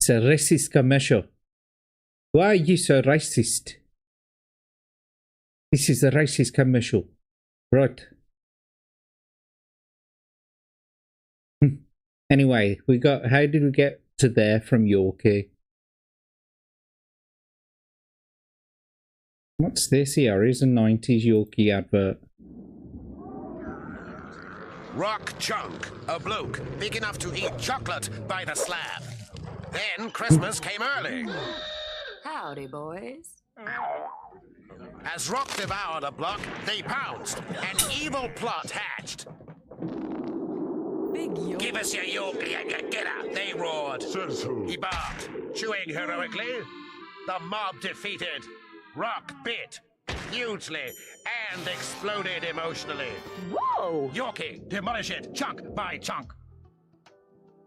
It's a racist commercial. Why are you so racist? This is a racist commercial. Right. Anyway, how did we get to there from Yorkie? What's this here? Here's a 90s Yorkie advert. Rock Chunk, a bloke big enough to eat chocolate by the slab. Then Christmas came early. Howdy, boys. As Rock devoured a block, they pounced. An evil plot hatched. Big York. Give us your Yorkie and your get out, they roared. Says who? He barked, chewing heroically. The mob defeated. Rock bit hugely and exploded emotionally. Whoa! Yorkie, demolish it, chunk by chunk.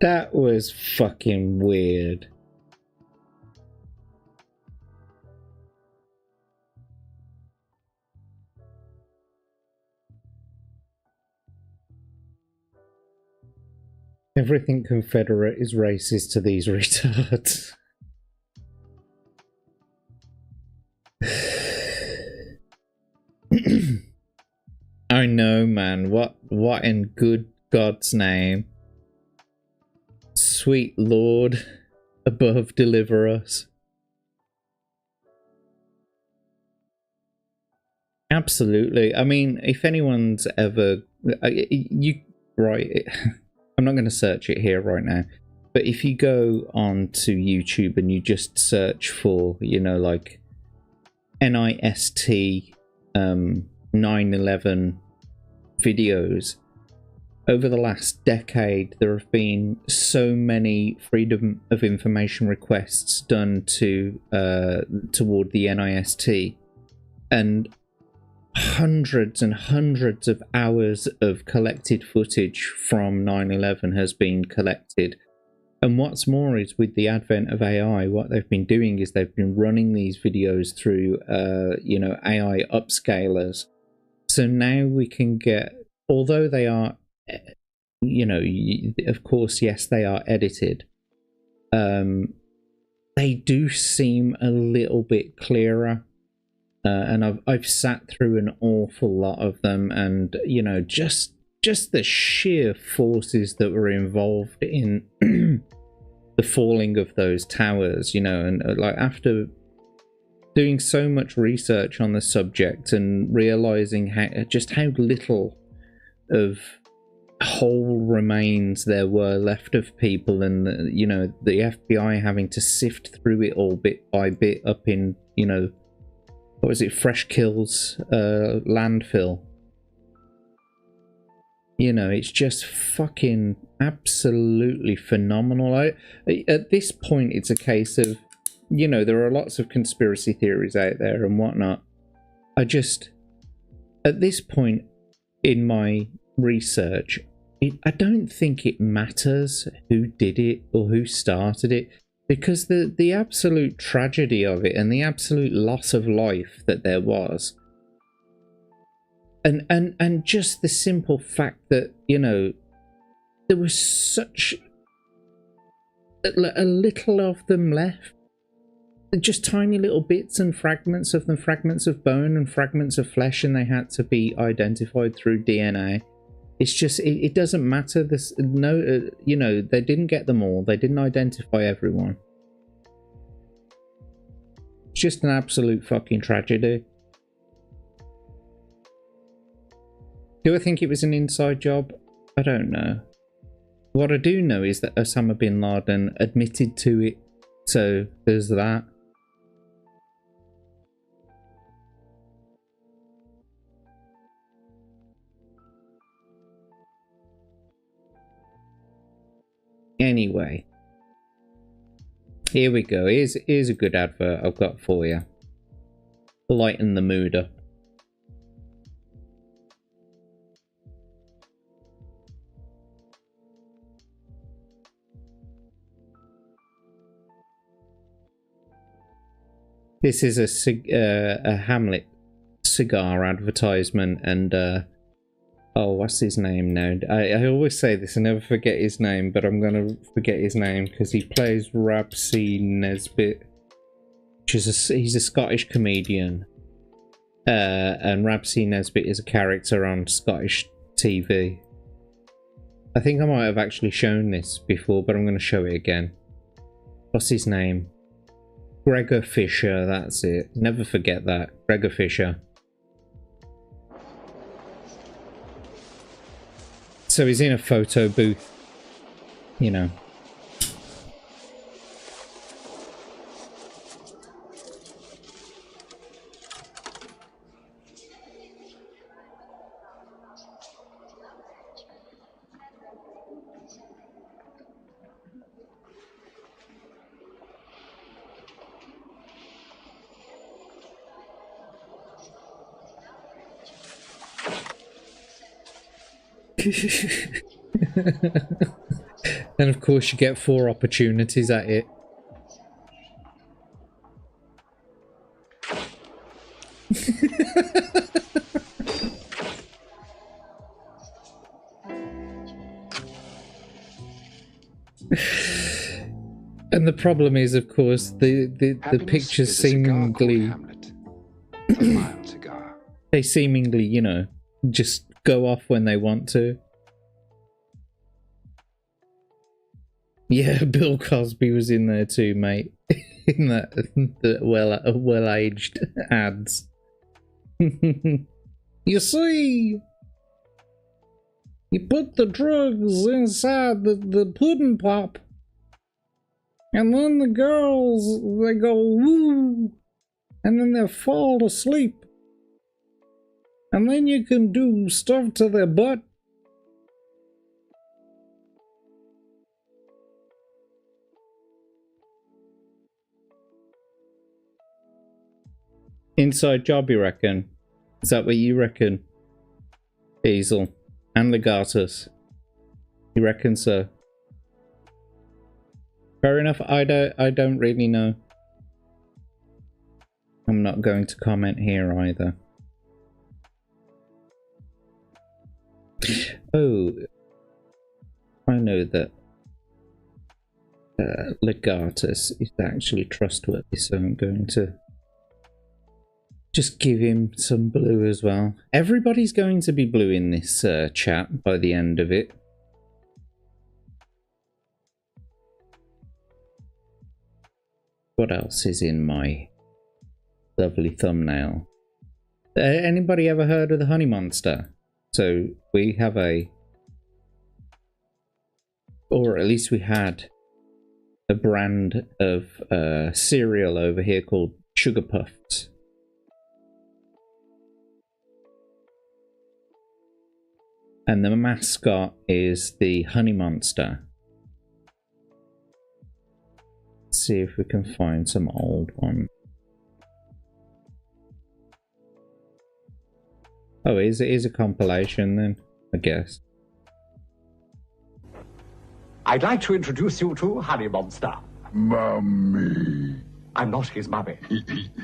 That was fucking weird. Everything Confederate is racist to these retards. I know, man. What in good God's name? Sweet Lord above, deliver us. Absolutely. I mean, if anyone's ever... Right... I'm not going to search it here right now, but if you go on to YouTube and you just search for, you know, like NIST 9/11 videos, over the last decade there have been so many freedom of information requests done to toward the NIST, and hundreds and hundreds of hours of collected footage from 9/11 has been collected. And what's more is, with the advent of AI, what they've been doing is they've been running these videos through you know, AI upscalers. So now we can get, although they are, you know, of course, yes, they are edited, they do seem a little bit clearer. And I've sat through an awful lot of them, and you know, just the sheer forces that were involved in the falling of those towers, you know, and like after doing so much research on the subject and realizing how little of whole remains there were left of people, and you know, the FBI having to sift through it all bit by bit up in, you know, what was it, Fresh Kills landfill. You know, it's just fucking absolutely phenomenal. At this point, it's a case of, you know, there are lots of conspiracy theories out there and whatnot. At this point in my research, I don't think it matters who did it or who started it. Because the absolute tragedy of it and the absolute loss of life that there was, and just the simple fact that, you know, there was such a little of them left, just tiny little bits and fragments of them, fragments of bone and fragments of flesh, and they had to be identified through DNA. It's just, it doesn't matter. This, no, you know, they didn't get them all. They didn't identify everyone. It's just an absolute fucking tragedy. Do I think it was an inside job? I don't know. What I do know is that Osama bin Laden admitted to it. So there's that. Anyway, here we go. Here's a good advert I've got for you. Lighten the mood up. This is a Hamlet cigar advertisement, and oh, what's his name now? I always say this, I never forget his name, but I'm gonna forget his name because he plays Ramsay Nesbitt, which is he's a Scottish comedian, and Ramsay Nesbitt is a character on Scottish TV. I think I might have actually shown this before, but I'm going to show it again. What's his name? Gregor Fisher, that's it. Never forget that. Gregor Fisher. So he's in a photo booth, you know. And of course you get 4 opportunities at it. And the problem is, of course, the pictures seemingly they seemingly, you know, just go off when they want to. Yeah, Bill Cosby was in there too, mate. In the well-aged ads. You see, you put the drugs inside the pudding pop, and then the girls, they go woo, and then they fall asleep. And then you can do stuff to their butt. Inside job, you reckon? Is that what you reckon? Hazel and Legatus. You reckon so? Fair enough. I don't really know. I'm not going to comment here either. Oh, I know that Legatus is actually trustworthy, so I'm going to just give him some blue as well. Everybody's going to be blue in this chat by the end of it. What else is in my lovely thumbnail? Anybody ever heard of the Honey Monster? So we have or at least we had, a brand of cereal over here called Sugar Puffs. And the mascot is the Honey Monster. Let's see if we can find some old one. Oh, it is a compilation then, I guess. I'd like to introduce you to Honey Monster. Mommy. I'm not his mummy.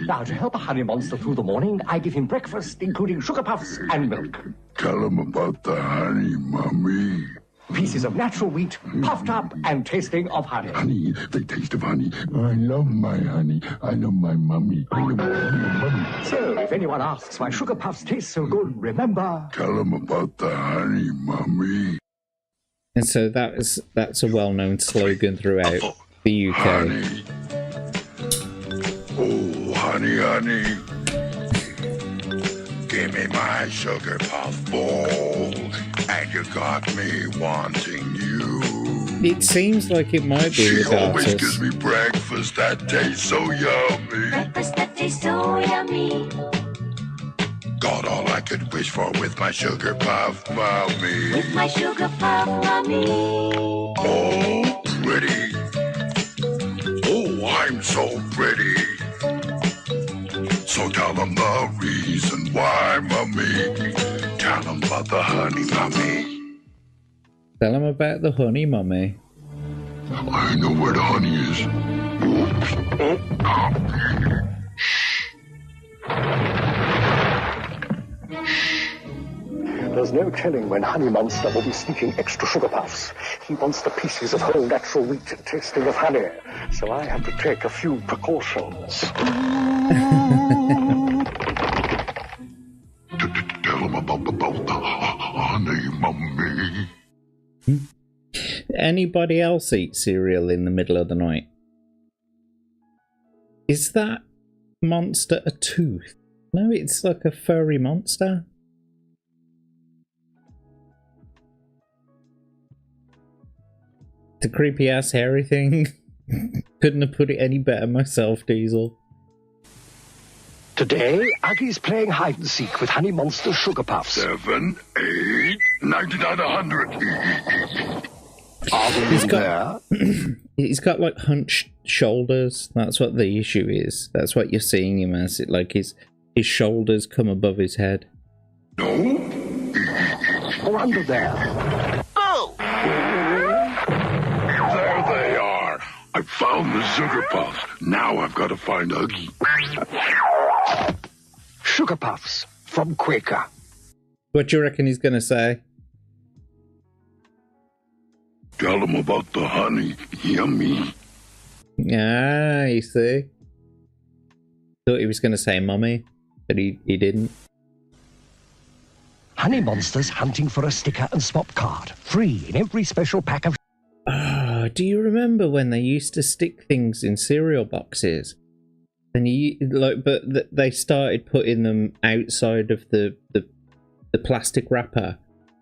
Now, to help a honey monster through the morning, I give him breakfast, including sugar puffs and milk. Tell him about the honey, Mommy. Pieces of natural wheat, puffed up and tasting of honey. Honey, the taste of honey. I love my honey. I love my mommy. I love my mommy. So, if anyone asks why sugar puffs taste so good, remember... Tell him about the honey, Mommy. And so that's a well-known slogan throughout the UK. Honey. Oh, honey, honey. Give me my sugar puff bowl, and you got me wanting you. It seems like it might be. She always gives me breakfast that tastes so yummy. Breakfast that tastes so yummy. Got all I could wish for with my sugar puff, mommy. With my sugar puff, mommy. Oh, so pretty. So tell them the reason why, Mummy. Tell them about the honey, Mummy. Tell them about the honey, Mummy. I know where the honey is. There's no telling when Honey Monster will be sneaking extra sugar puffs. He wants the pieces of whole natural wheat tasting of honey, so I have to take a few precautions. Tell him about the honey, Mummy. Anybody else eat cereal in the middle of the night? Is that monster a tooth? No, it's like a furry monster. The creepy ass hairy thing. Couldn't have put it any better myself, Diesel. Today, Aggie's playing hide and seek with Honey Monster's sugar puffs. 7, 8, 99, 100. He's got like hunched shoulders. That's what the issue is. That's what you're seeing him as. It like his shoulders come above his head. No. Or under there. Oh! There they are. I found the sugar puffs. Now I've got to find Uggy. Sugar puffs from Quaker. What do you reckon he's going to say? Tell him about the honey. Yummy. Ah, you see? Thought he was going to say mummy, but he didn't. Honey Monster's hunting for a sticker and swap card. Free in every special pack of... Ah, do you remember when they used to stick things in cereal boxes? And they started putting them outside of the plastic wrapper,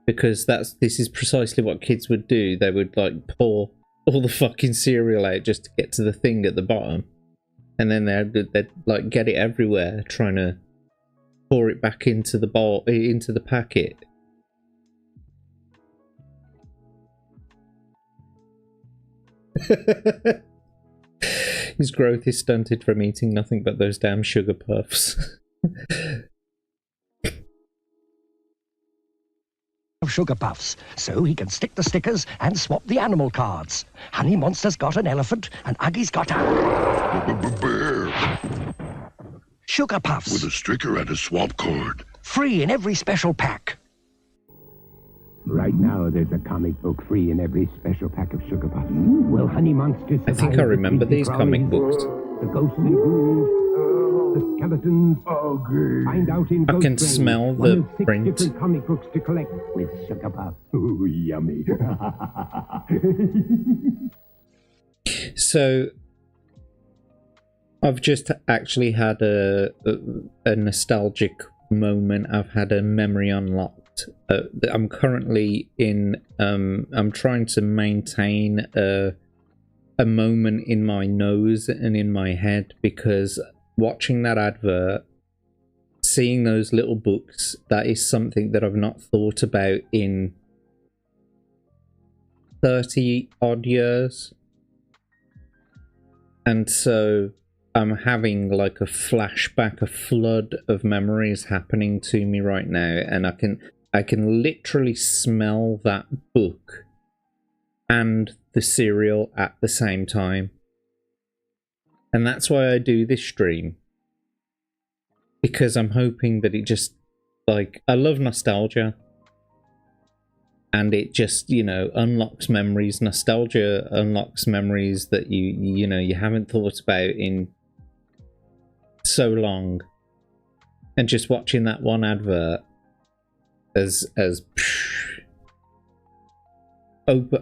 because this is precisely what kids would do. They would like pour all the fucking cereal out just to get to the thing at the bottom, and then they'd like get it everywhere, trying to pour it back into the bowl, into the packet. His growth is stunted from eating nothing but those damn sugar puffs. Of sugar puffs, so he can stick the stickers and swap the animal cards. Honey Monster's got an elephant, and Uggy's got a... bear. Sugar puffs. With a sticker and a swap card. Free in every special pack. Right now, there's a comic book free in every special pack of sugar puffs. Well, Honey Monster... I think I remember these comic books. The ghostly ghouls, the skeletons. Find out in I can smell the print. Different comic books to collect with sugar puffs. Ooh, yummy. So, I've just actually had a nostalgic moment. I've had a memory unlocked. I'm currently in. I'm trying to maintain a moment in my nose and in my head, because watching that advert, seeing those little books, that is something that I've not thought about in 30 odd years. And so I'm having like a flashback, a flood of memories happening to me right now, and I can literally smell that book and the cereal at the same time. And that's why I do this stream. Because I'm hoping that it just, like, I love nostalgia. And it just, you know, unlocks memories. Nostalgia unlocks memories that you haven't thought about in so long. And just watching that one advert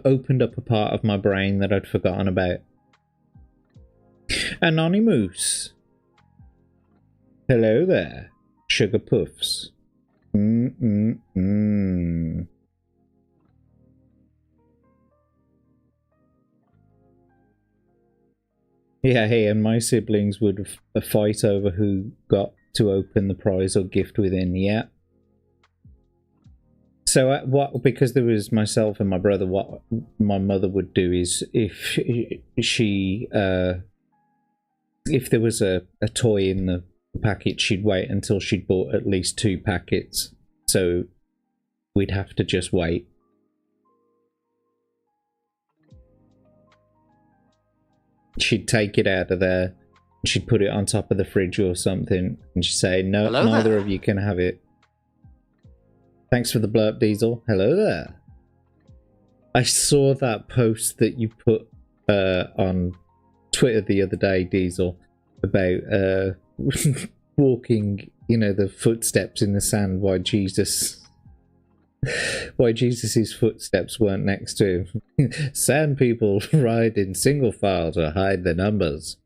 opened up a part of my brain that I'd forgotten about. Anonymous. Hello there. Sugar puffs. Yeah, hey, and my siblings would fight over who got to open the prize or gift within. Yeah. So because there was myself and my brother, what my mother would do is, if she if there was a toy in the packet, she'd wait until she'd bought at least 2 packets. So we'd have to just wait. She'd take it out of there, she'd put it on top of the fridge or something, and she'd say, no, Hello neither there. of you can have it. Thanks for the blurb, Diesel. Hello there. I saw that post that you put on Twitter the other day, Diesel, about walking, you know, the footsteps in the sand, why Jesus's footsteps weren't next to him. Sand people ride in single file to hide their numbers.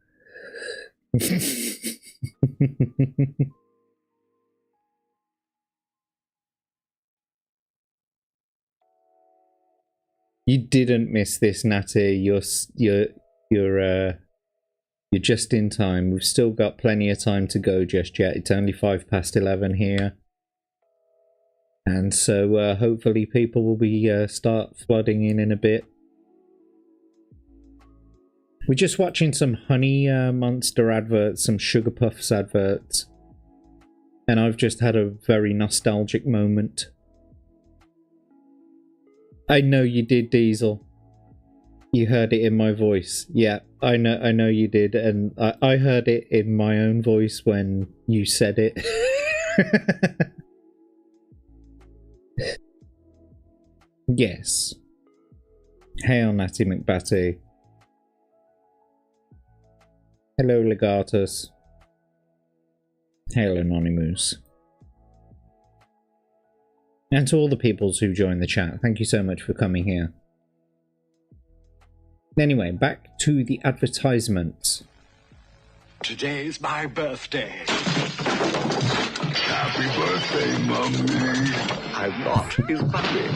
You didn't miss this, Natty. You're just in time. We've still got plenty of time to go just yet. It's only 11:05 here. And so hopefully people will be start flooding in a bit. We're just watching some Honey Monster adverts, some Sugar Puffs adverts. And I've just had a very nostalgic moment. I know you did, Diesel. You heard it in my voice. Yeah, I know you did, and I heard it in my own voice when you said it. Yes. Hail, Natty McBatty. Hello, Legatus. Hail, Anonymous. And to all the peoples who joined the chat, thank you so much for coming here. Anyway, back to the advertisements. Today's my birthday. Happy birthday, Mummy. I'm not his puppy.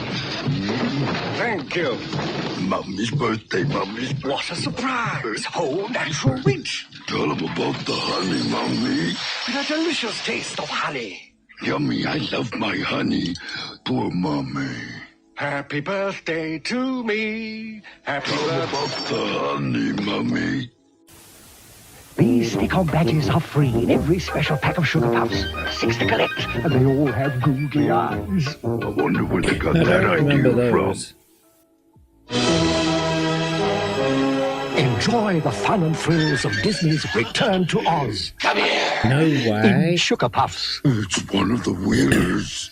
Thank you. Mummy's birthday, Mummy's birthday. What a surprise! Whole natural wheat. Tell him about the honey, Mummy. The delicious taste of honey. Yummy, I love my honey. Poor Mummy. Happy birthday to me. Happy Tell him birthday. about the honey, Mummy. These stick-on badges are free in every special pack of Sugar Puffs. 6 to collect, and they all have googly eyes. I wonder where they got I that don't remember idea from. those. Enjoy the fun and thrills of Disney's Return to Oz. Come here. No way. In Sugar Puffs. It's one of the Wheelers.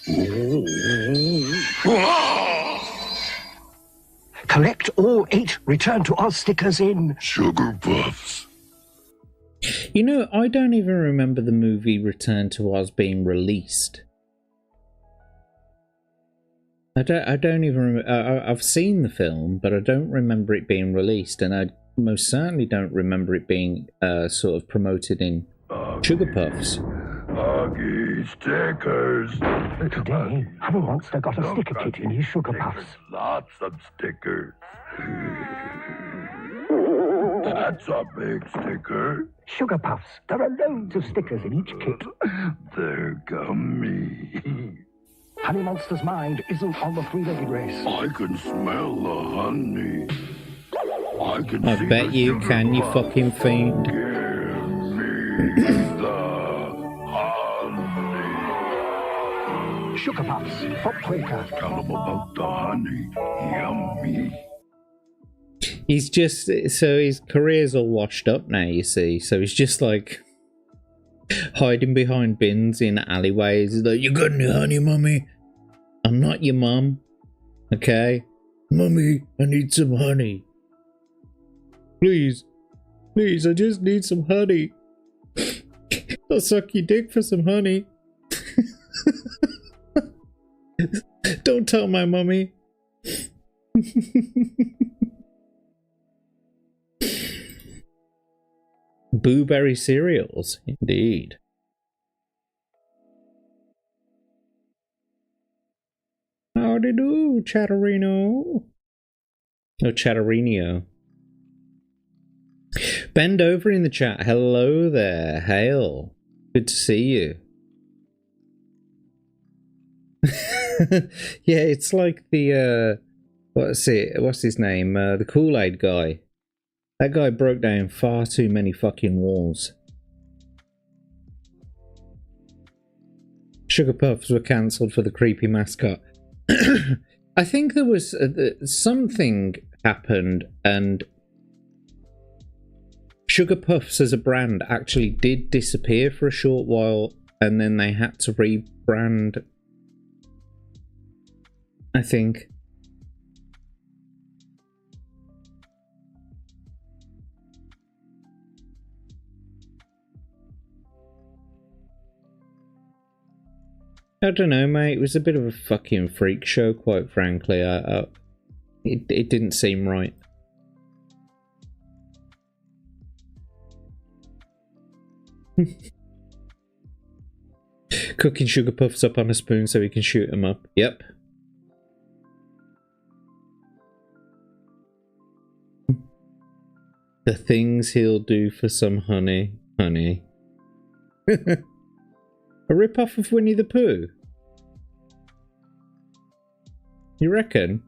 Collect all 8 Return to Oz stickers in Sugar Puffs. You know, I don't even remember the movie Return to Oz being released. I don't even remember. I've seen the film, but I don't remember it being released, and I most certainly don't remember it being sort of promoted in Sugar Puffs. Augie stickers. Today, Honey Monster got a sticker kit in his Sugar Puffs. Lots of stickers. That's a big sticker. Sugar Puffs. There are loads of stickers in each kit. They're gummy. Honey Monster's mind isn't on the 3-legged race. I can smell the honey. I can I see bet the you sugar can, you puff. fucking fiend. Give me the honey. Sugar Puffs from Quaker. Tell them about the honey. Yummy. He's just, so his career's all washed up now, you see. So he's just like hiding behind bins in alleyways. He's like, you got any honey, Mummy? I'm not your mum. Okay? Mummy, I need some honey. Please. Please, I just need some honey. I'll suck your dick for some honey. Don't tell my mummy. Blueberry cereals, indeed. Howdy do, Chatterino. Oh, Chatterino. Bend over in the chat. Hello there. Hail. Good to see you. Yeah, it's like the what's his name? The Kool-Aid guy. That guy broke down far too many fucking walls. Sugar Puffs were cancelled for the creepy mascot. I think there was something happened and Sugar Puffs as a brand actually did disappear for a short while and then they had to rebrand, I think. I don't know, mate. It was a bit of a fucking freak show, quite frankly. It didn't seem right. Cooking Sugar Puffs up on a spoon so he can shoot them up. Yep. The things he'll do for some honey. Honey. A rip-off of Winnie the Pooh? You reckon?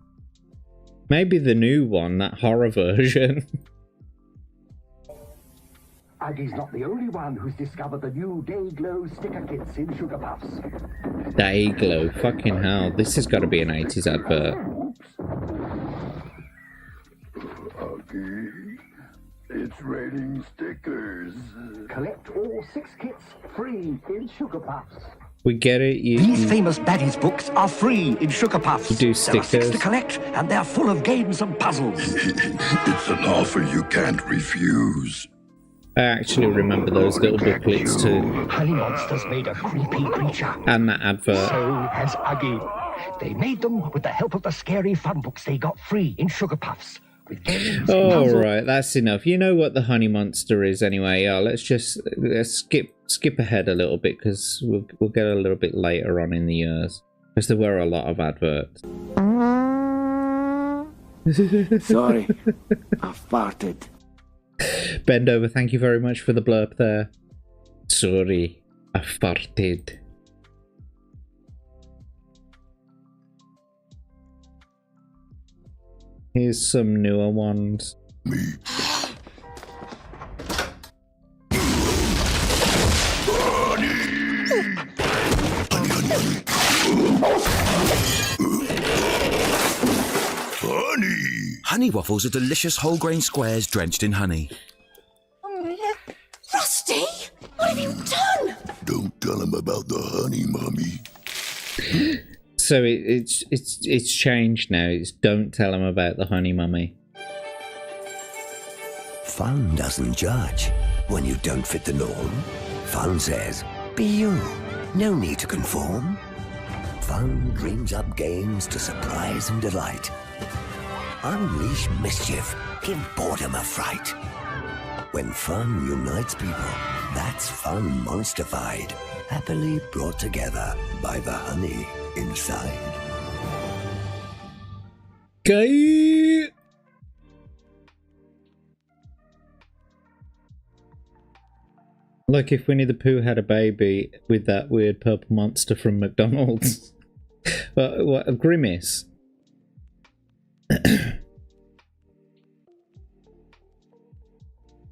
Maybe the new one, that horror version. Aggie's not the only one who's discovered the new Day Glow sticker kits in Sugar Puffs. Day Glow, fucking hell. This has got to be an 80s advert. Aggie, it's raining stickers. Collect all 6 kits free in Sugar Puffs. We get it. These famous baddies books are free in Sugar Puffs. You do There are 6 stickers. to collect, and they're full of games and puzzles. It's an offer you can't refuse. I actually remember those little booklets too. Honey Monsters made a creepy creature. And that advert. So has Aggie. They made them with the help of the scary fun books they got free in Sugar Puffs. With games and Oh, puzzles. right, that's enough. You know what the honey monster is anyway. Yeah, let's skip ahead a little bit because we'll get a little bit later on in the years. Because there were a lot of adverts. Sorry, I farted. Bend over, thank you very much for the blurb there. Sorry, I farted. Here's some newer ones. Honey waffles are delicious whole grain squares drenched in honey. Rusty, what have you done? Don't tell him about the honey, Mummy. So it's changed now. It's don't tell him about the honey mummy. Fun doesn't judge when you don't fit the norm. Fun says, be you. No need to conform. Fun dreams up games to surprise and delight. Unleash mischief, give boredom a fright. When fun unites people, that's fun monstified. Happily brought together by the honey inside. Okay. Like if Winnie the Pooh had a baby with that weird purple monster from McDonald's. What a Grimace.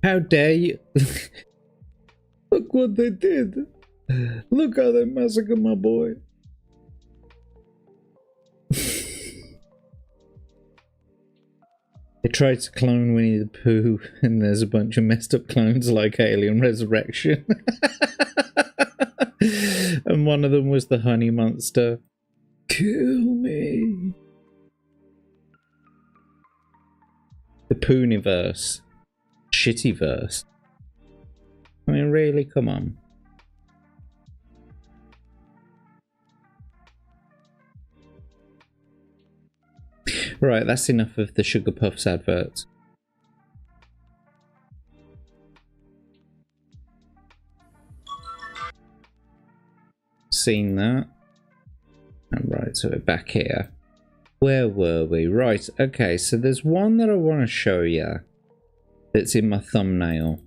How dare you? Look what they did. Look how they massacred my boy. They tried to clone Winnie the Pooh, and there's a bunch of messed up clones like Alien Resurrection. And one of them was the honey monster. Kill me. The Pooniverse. Shittyverse. I mean, really? Come on. Right, that's enough of the Sugar Puffs adverts. Seen that. Right, so we're back here. Where were we? Right, okay, so there's one that I want to show you that's in my thumbnail.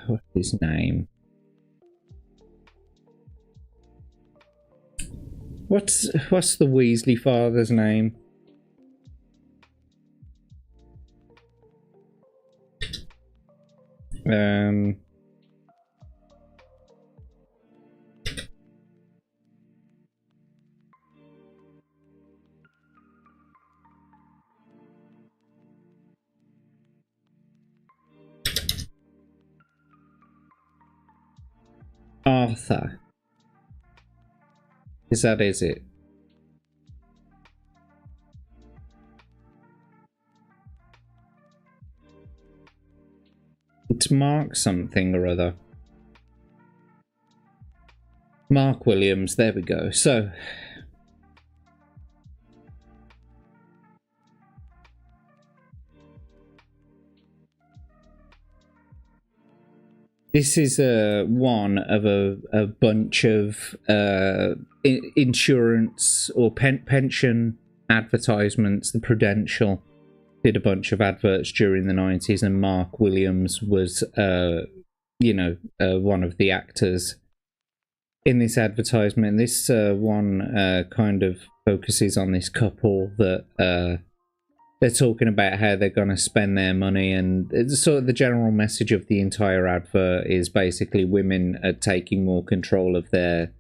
What's his name? What's the Weasley father's name? Arthur. Is it? It's Mark something or other. Mark Williams, there we go. So, this is one of a bunch of insurance or pension advertisements. The Prudential did a bunch of adverts during the 90s, and Mark Williams was, one of the actors in this advertisement. This one kind of focuses on this couple that they're talking about how they're going to spend their money, and it's sort of the general message of the entire advert is basically women are taking more control of their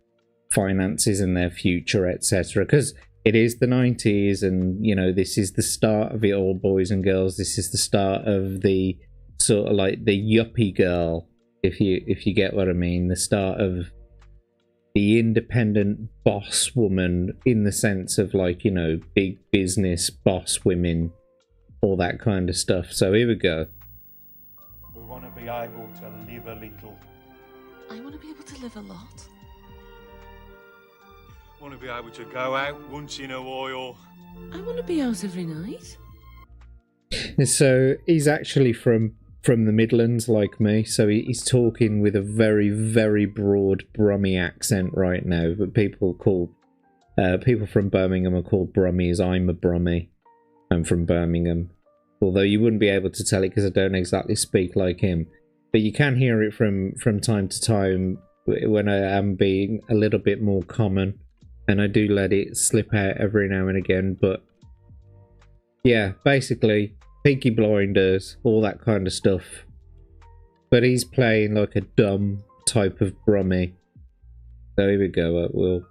finances and their future, etc. Because it is the 90s, and this is the start of it all, boys and girls. This is the start of the sort of like the yuppie girl, if you get what I mean. The start of the independent boss woman, in the sense of like, big business boss women, all that kind of stuff. So here we go. We want to be able to live a little. I want to be able to live a lot. Want to be able to go out once in a while. I want to be out every night. So he's actually from the Midlands, like me, so he's talking with a very, very broad Brummie accent right now. But people from Birmingham are called Brummies. I'm a Brummie. I'm from Birmingham. Although you wouldn't be able to tell it because I don't exactly speak like him. But you can hear it from time to time when I am being a little bit more common. And I do let it slip out every now and again. But yeah, basically Peaky Blinders, all that kind of stuff. But he's playing like a dumb type of Brummie. So here we go. We'll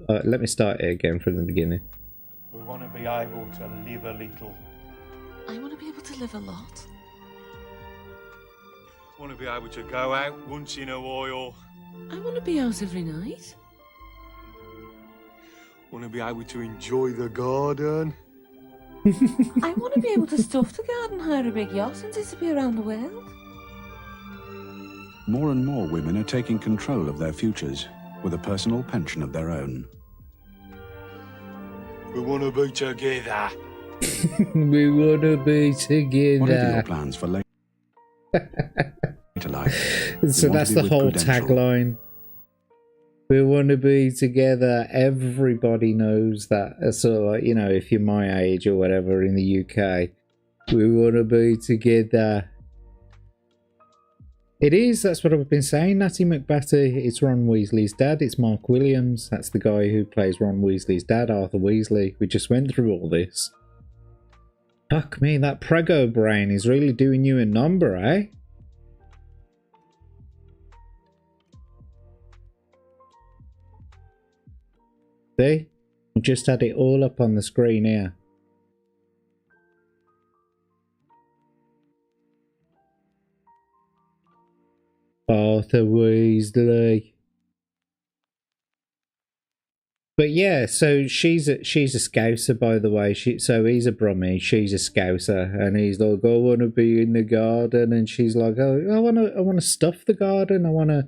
let me start it again from the beginning. We want to be able to live a little. I want to be able to live a lot. Want to be able to go out once in a while. I want to be out every night. Want to be able to enjoy the garden. I want to be able to stuff the garden, hire a big yacht and disappear around the world. More and more women are taking control of their futures with a personal pension of their own. We want to be together. We want to be together. What are your plans for later life? So that's the whole tagline. We want to be together. Everybody knows that. So, like, if you're my age or whatever in the UK, we want to be together. It is. That's what I've been saying. Natty McBatty. It's Ron Weasley's dad. It's Mark Williams. That's the guy who plays Ron Weasley's dad, Arthur Weasley. We just went through all this. Fuck me, that prego brain is really doing you a number, eh? See? We just had it all up on the screen here. Arthur Weasley. But yeah, so she's a Scouser, by the way. So he's a Brummie, she's a Scouser, and he's like, I want to be in the garden, and she's like, oh, I want to stuff the garden. I want to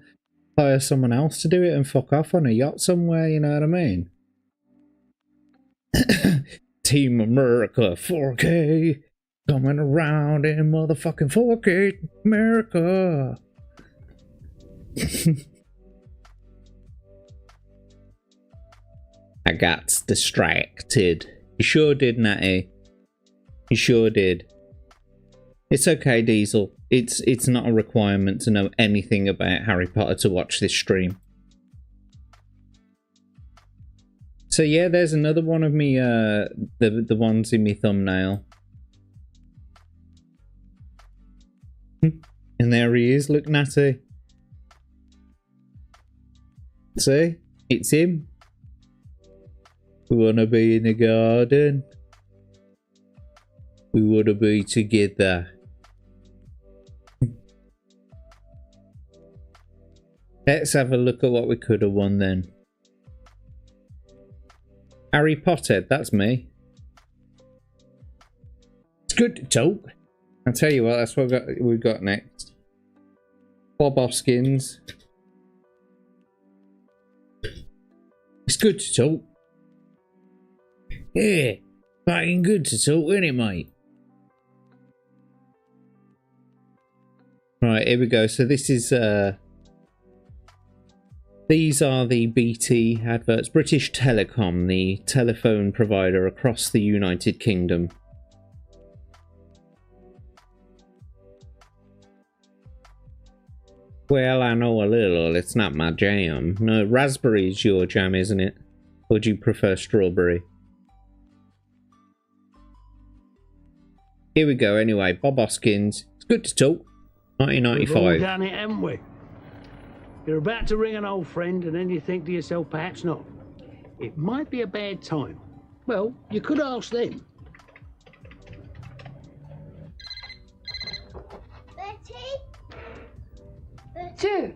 hire someone else to do it and fuck off on a yacht somewhere. You know what I mean? Team America 4K coming around in motherfucking 4K America. I got distracted. You sure did, Natty. You sure did. It's okay, Diesel. It's not a requirement to know anything about Harry Potter to watch this stream. So yeah, there's another one of me, the ones in my thumbnail. And there he is. Look, Natty. See? It's him. We want to be in the garden. We want to be together. Let's have a look at what we could have won then. Harry Potter, that's me. It's good to talk. I'll tell you what, that's what we've got next. Bob Hoskins. It's good to talk. Yeah, fucking good to talk, isn't it, mate? Right, here we go. So this is these are the BT adverts. British Telecom, the telephone provider across the United Kingdom. Well, I know a little. It's not my jam. No, raspberry's your jam, isn't it? Or do you prefer strawberry? Here we go. Anyway, Bob Hoskins. It's good to talk. 1995. We've all done it, haven't we? You're about to ring an old friend and then you think to yourself, perhaps not. It might be a bad time. Well, you could ask them. June,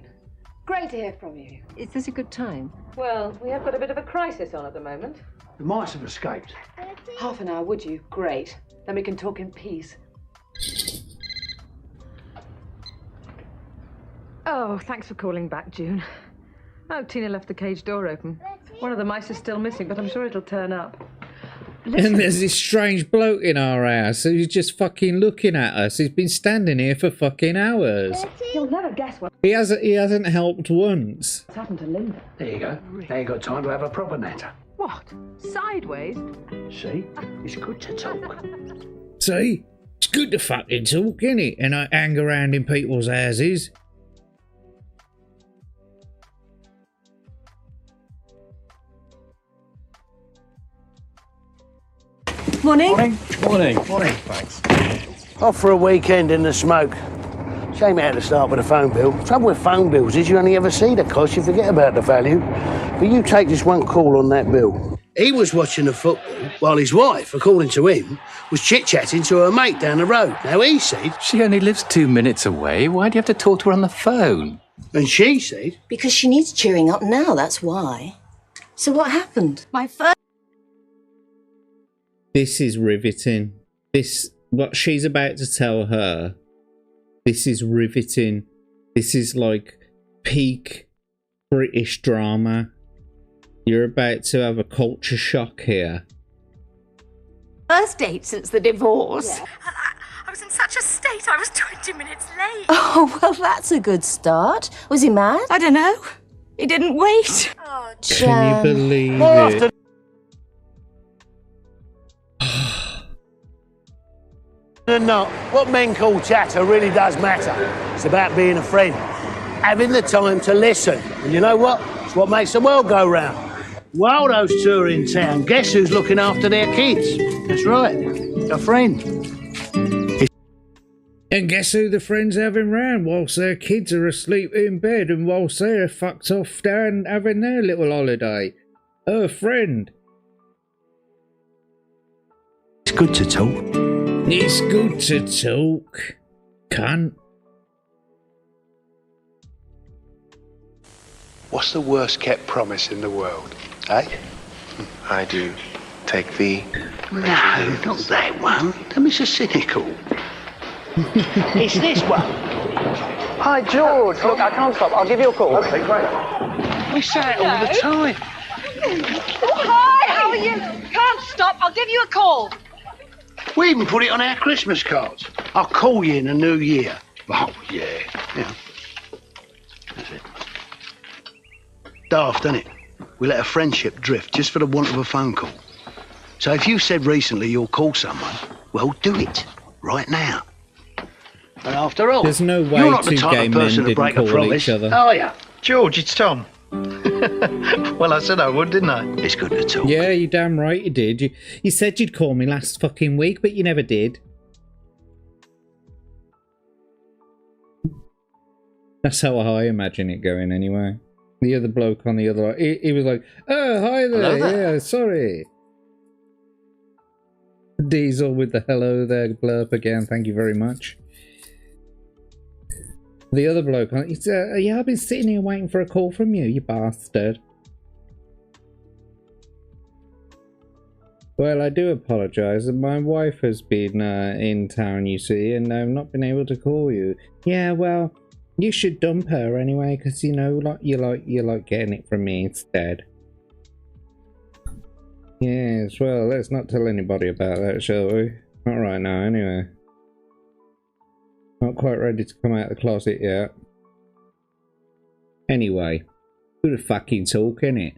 great to hear from you. Is this a good time? Well, we have got a bit of a crisis on at the moment. The mice have escaped. Half an hour, would you? Great. Then we can talk in peace. Oh, thanks for calling back, June. Oh, Tina left the cage door open. One of the mice is still missing, but I'm sure it'll turn up. Listen. And there's this strange bloke in our house who's just fucking looking at us. He's been standing here for fucking hours. You'll never guess what He hasn't helped once. What's happened to Linda. There you go. Now you got time to have a proper natter. What? Sideways? See? It's good to talk. See? It's good to fucking talk, isn't it? And I hang around in people's houses. Morning. Morning. Thanks. Off for a weekend in the smoke. Shame it had to start with a phone bill. Trouble with phone bills is you only ever see the cost, you forget about the value. But you take this one call on that bill. He was watching the football while his wife, according to him, was chit-chatting to her mate down the road. Now he said... She only lives 2 minutes away. Why do you have to talk to her on the phone? And she said... Because she needs cheering up now, that's why. So what happened? My first... This is riveting. What she's about to tell her, this is riveting. This is like peak British drama. You're about to have a culture shock here. First date since the divorce. Yeah. I was in such a state, I was 20 minutes late. Oh, well, that's a good start. Was he mad? I don't know. He didn't wait. Oh, Can you believe More it? often... than not, what men call chatter really does matter. It's about being a friend, having the time to listen. And you know what? It's what makes the world go round. Waldo's touring town. Guess who's looking after their kids? That's right, a friend. And guess who the friend's having round whilst their kids are asleep in bed and whilst they're fucked off down having their little holiday? Her friend. It's good to talk. It's good to talk, cunt. What's the worst kept promise in the world, eh? I do take thee. No, not that one. Don't be so cynical. It's this one. Hi, George. Look, I can't stop. I'll give you a call. Okay, great. We say it all the time. Oh, hi, how are you? Can't stop. I'll give you a call. We even put it on our Christmas cards. I'll call you in the new year. Oh, yeah. That's it. Daft, isn't it? We let a friendship drift just for the want of a phone call. So if you said recently you'll call someone, well, do it. Right now. And after all, There's no way you're not the two type gay of men person to didn't break a call promise, each other. are you? George, it's Tom. Well, I said I would, didn't I? It's good to talk. Yeah, you damn right you did. You said you'd call me last fucking week, but you never did. That's how I imagine it going anyway. The other bloke on the other line, he was like, oh, hi there. Hello there. Yeah, sorry. Diesel with the hello there blurb again. Thank you very much. The other bloke, he's, yeah, I've been sitting here waiting for a call from you, you bastard. Well, I do apologise. My wife has been in town, you see, and I've not been able to call you. Yeah, well, you should dump her anyway, because you know, like you like getting it from me instead. Yes, well, let's not tell anybody about that, shall we? Not right now, anyway. Not quite ready to come out of the closet yet. Anyway, good fucking talk, innit?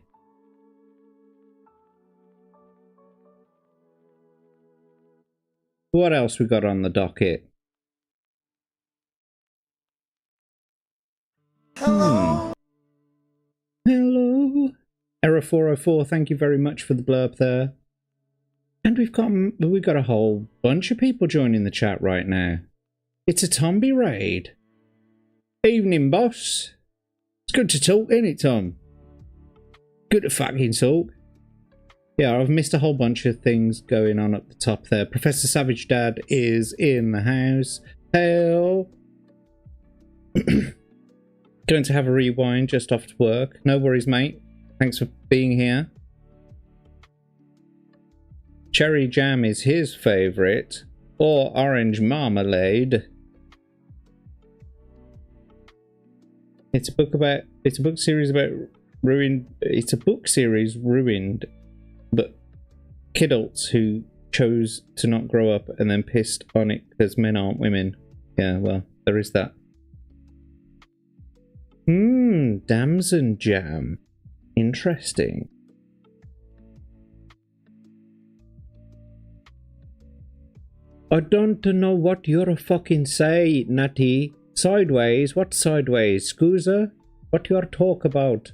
What else we got on the docket? Hello. Hello. Error 404, thank you very much for the blurb there. And we've got a whole bunch of people joining the chat right now. It's a Tomby raid. Evening, boss. It's good to talk, isn't it, Tom? Good to fucking talk. Yeah, I've missed a whole bunch of things going on up the top there. Professor Savage Dad is in the house. Hell. Going to have a rewind just off to work. No worries, mate. Thanks for being here. Cherry jam is his favourite. Or orange marmalade. It's a book series about ruined. It's a book series ruined, but kidults who chose to not grow up and then pissed on it because men aren't women. Yeah, well, there is that. Damson jam. Interesting. I don't know what you're fucking say, Natty. Sideways? What sideways? Scoozer? What you're talk about?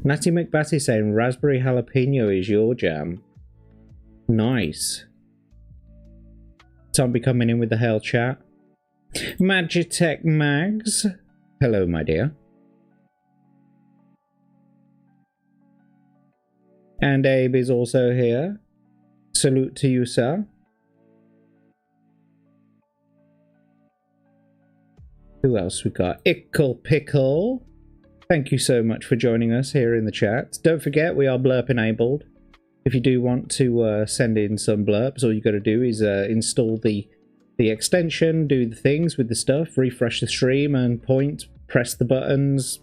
Natty McBatty saying raspberry jalapeno is your jam. Nice. Zombie coming in with the hell chat. Magitech Mags. Hello, my dear. And Abe is also here. Salute to you, sir. Who else we got? Ickle Pickle. Thank you so much for joining us here in the chat. Don't forget, we are blurp enabled. If you do want to send in some blurps, all you got to do is install the extension, do the things with the stuff, refresh the stream and press the buttons,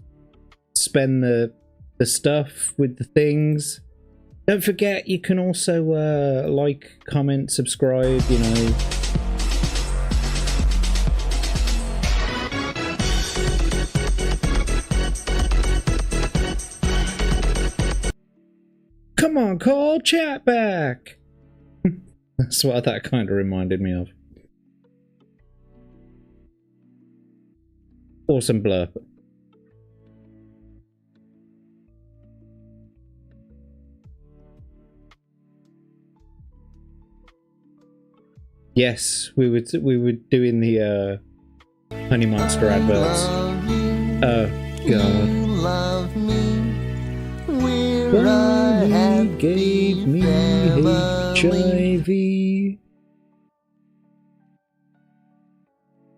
spend the stuff with the things. Don't forget, you can also like, comment, subscribe, you know. Come on, call chat back. That's what that kind of reminded me of. Awesome blurb. Yes, we were doing the Honey Monster adverts. Oh God. Love me. Bonnie gave me HIV.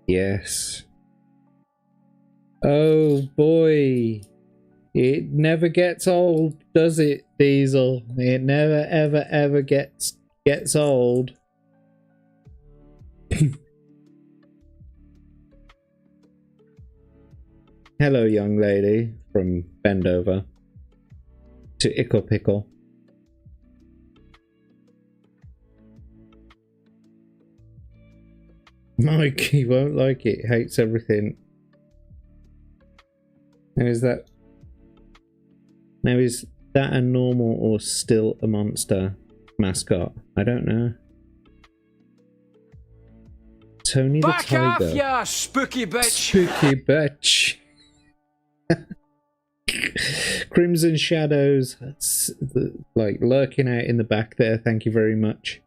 Yes. Oh boy. It never gets old, does it, Diesel? It never ever gets old. Hello, young lady from Bendover. To Ickle Pickle. Mike, he won't like it. Hates everything. Now is that a normal or still a monster mascot? I don't know. Tony the Tiger. Back off, ya spooky bitch! Spooky bitch. Crimson Shadows, like lurking out in the back there. Thank you very much.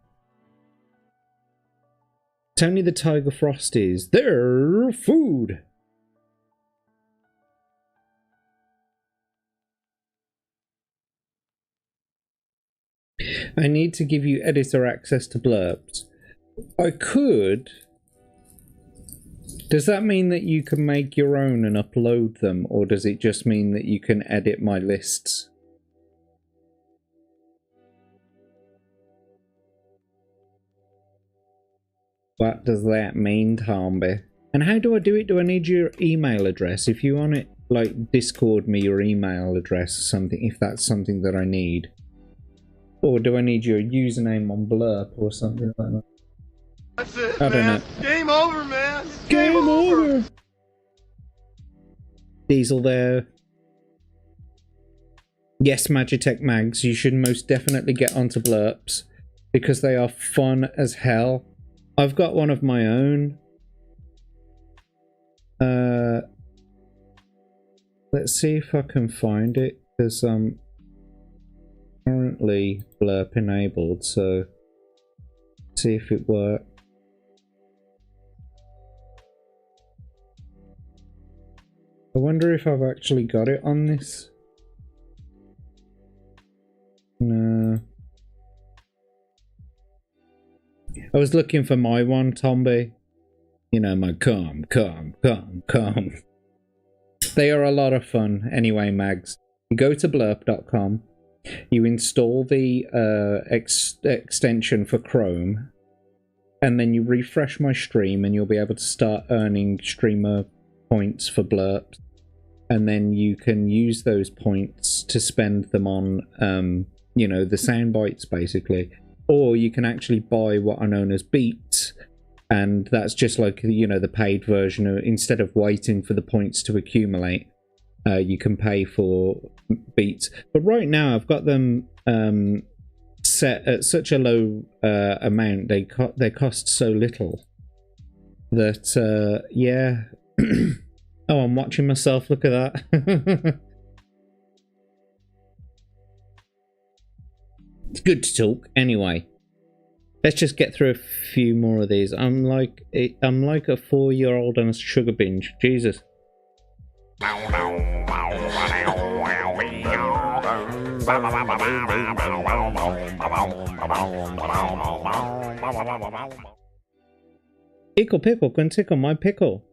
Tony the Tiger Frosties. They're food. I need to give you editor access to blurbs. I could... Does that mean that you can make your own and upload them, or does it just mean that you can edit my lists? What does that mean, Tomby? And how do I do it? Do I need your email address? If you want it, like, Discord me your email address or something, if that's something that I need. Or do I need your username on Blurp or something like that? That's it, I don't know. Game over, man. Game over! Diesel there. Yes, Magitech Mags, you should most definitely get onto Blurps because they are fun as hell. I've got one of my own. Let's see if I can find it, because I'm currently Blurp enabled, so see if it works. I wonder if I've actually got it on this. No. I was looking for my one, Tomby. You know, my come. They are a lot of fun. Anyway, Mags, you go to blurp.com, you install the extension for Chrome, and then you refresh my stream and you'll be able to start earning streamer points for Blurps. And then you can use those points to spend them on, you know, the sound bites, basically. Or you can actually buy what are known as beats, and that's just like, you know, the paid version. Instead of waiting for the points to accumulate, you can pay for beats. But right now I've got them set at such a low amount. They cost so little that yeah. Oh, I'm watching myself. Look at that. It's good to talk. Anyway, let's just get through a few more of these. I'm like a 4-year-old on a sugar binge. Jesus. Pickle, pickle, can tickle my pickle.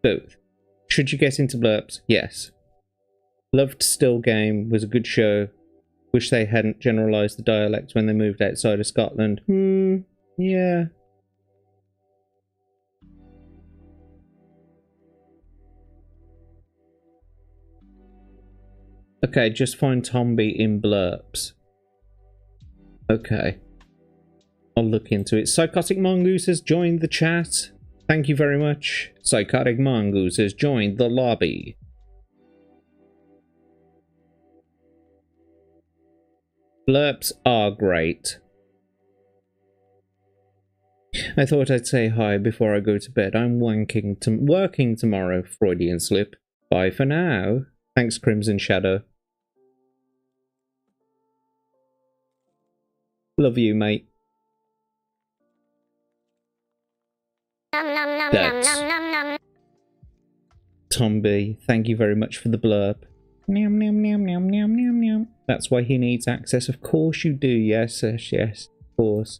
Both. Should you get into Blurps? Yes. Loved Still Game, was a good show. Wish they hadn't generalised the dialect when they moved outside of Scotland. Yeah. Okay, just find Tomby in Blurps. Okay. I'll look into it. Psychotic Mongoose has joined the chat. Thank you very much. Psychotic Mongoose has joined the lobby. Blurps are great. I thought I'd say hi before I go to bed. I'm working tomorrow. Freudian slip. Bye for now. Thanks, Crimson Shadow. Love you, mate. That's Tomby. Thank you very much for the blurb. Nom, nom, nom, nom, nom, nom, nom. That's why he needs access. Of course you do. Yes, yes, yes. Of course.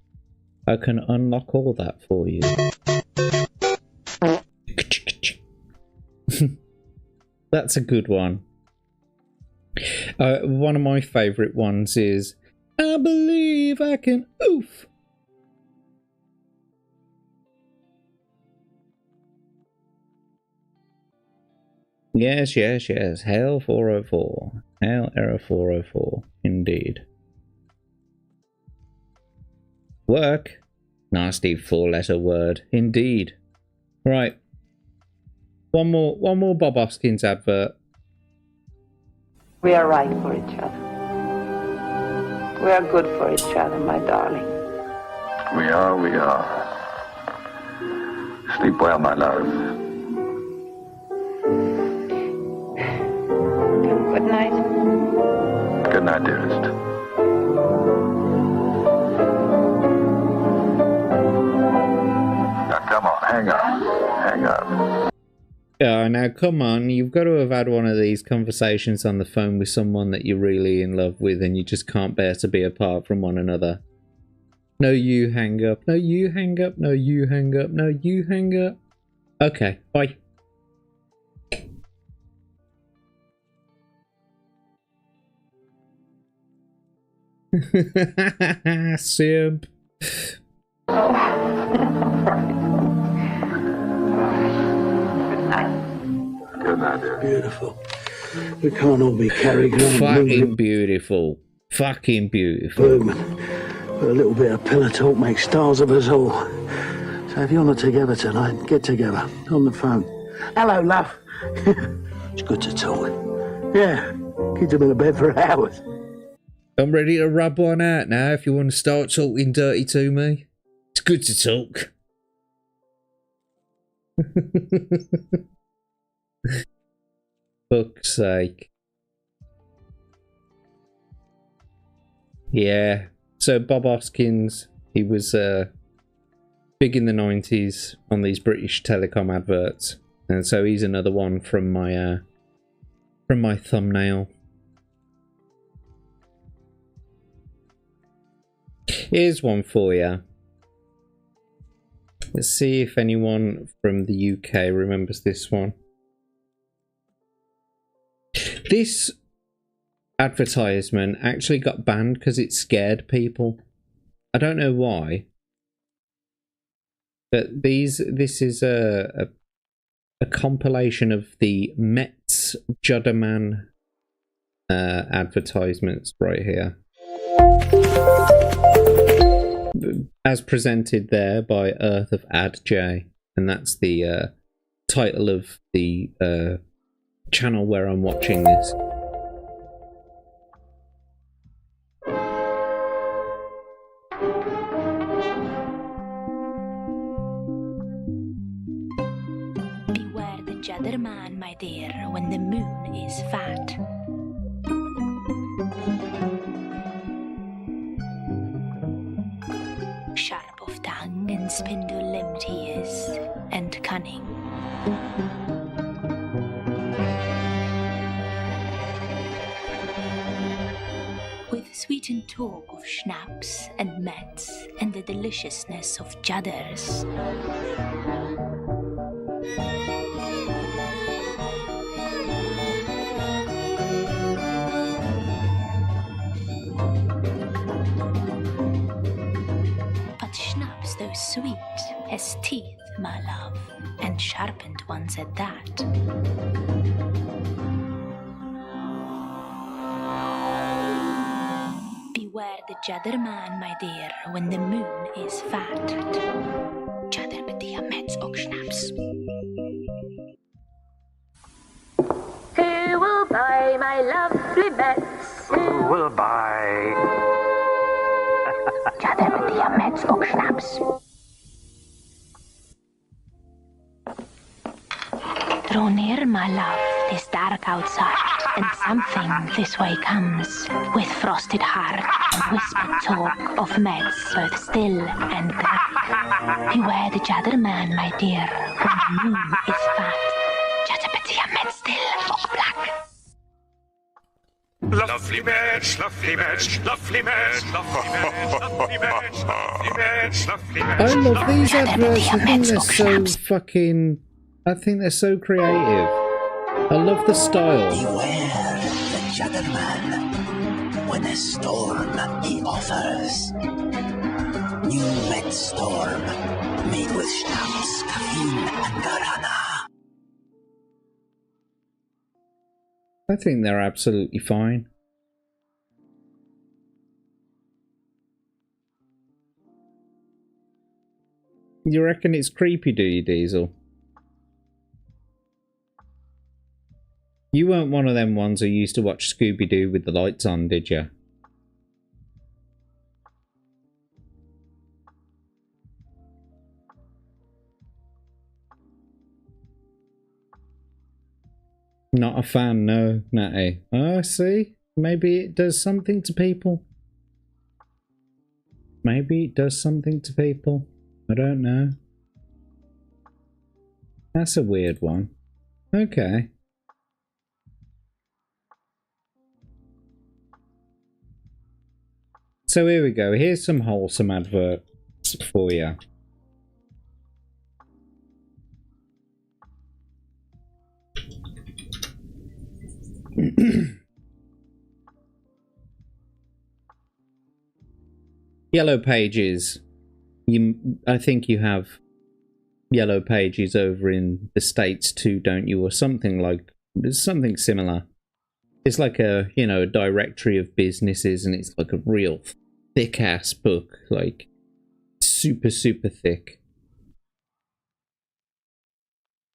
I can unlock all that for you. That's a good one. One of my favourite ones is I believe I can oof. Yes, yes, yes. Hell 404. Hell error 404. Indeed. Work. Nasty 4-letter word. Indeed. Right. One more Bob Hoskins advert. We are right for each other. We are good for each other, my darling. We are. Sleep well, my love. Good night. Good night, dearest. Now, come on, hang up. Hang up. Oh, now come on, you've got to have had one of these conversations on the phone with someone that you're really in love with and you just can't bear to be apart from one another. No, you hang up. No, you hang up. No, you hang up. No, you hang up. Okay, bye. Simp. Beautiful. We can't all be carried around. Fucking beautiful. Fucking beautiful. But a little bit of pillow talk makes stars of us all. So if you're not together tonight, get together on the phone. Hello, love. It's good to talk. Yeah, kids have been in bed for hours. I'm ready to rub one out now if you want to start talking dirty to me. It's good to talk. Fuck's sake. Yeah. So Bob Hoskins, he was big in the 90s on these British Telecom adverts. And so he's another one from my thumbnail. Here's one for you. Let's see if anyone from the UK remembers this one. This advertisement actually got banned because it scared people. I don't know why. But this is a compilation of the Met's Judderman advertisements right here. As presented there by Earth of Ad J, and that's the title of the channel where I'm watching this. Beware the Judderman, my dear, when the moon is fat. Sharp of tongue and spindle-limbed he is, and cunning. With sweetened talk of schnapps and mets and the deliciousness of judders. But schnapps, though sweet, has teeth, my love, and sharpened ones at that. Beware the Judderman, my dear, when the moon is fat. Judder betia mets och schnapps. Who will buy my lovely mets? Who will buy? Judder betia mets och schnapps. Draw near, my love, 'tis dark outside, and something this way comes, with frosted heart and whispered talk of meds both still and black. Beware the Judderman, my dear, when the moon is fat. Judder betia meds still och black. Lovely match, lovely match, lovely match, lovely match, lovely match, lovely match, lovely match. I love these adverts. I think they're so creative. I love the style. Beware the Judderman when a storm he offers. New Met Storm made with schnapps, caffeine, and guarana. I think they're absolutely fine. You reckon it's creepy, do you, Diesel? You weren't one of them ones who used to watch Scooby-Doo with the lights on, did you? Not a fan, no, Natty. Oh, see? Maybe it does something to people. Maybe it does something to people. I don't know. That's a weird one. Okay. So here we go. Here's some wholesome adverts for you. Yellow Pages. I think you have Yellow Pages over in the States too, don't you? Or something like, something similar. It's like a, you know, a directory of businesses, and it's like a real thick ass book, like super thick.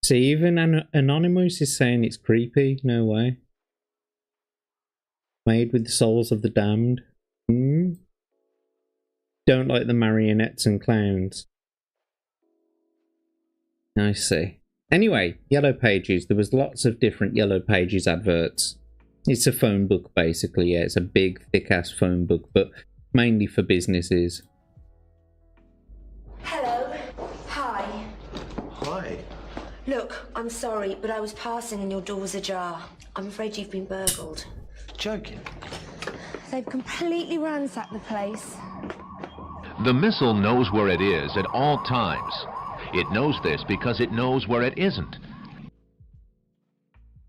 See, even Anonymous is saying it's creepy. No way. Made with the souls of the damned. Don't like the marionettes and clowns. I see. Anyway, Yellow Pages. There was lots of different Yellow Pages adverts. It's a phone book, basically. Yeah, it's a big, thick-ass phone book, but mainly for businesses. Hello. Hi. Hi. Look, I'm sorry, but I was passing and your door was ajar. I'm afraid you've been burgled. Joking. They've completely ransacked the place. The missile knows where it is at all times. It knows this because it knows where it isn't.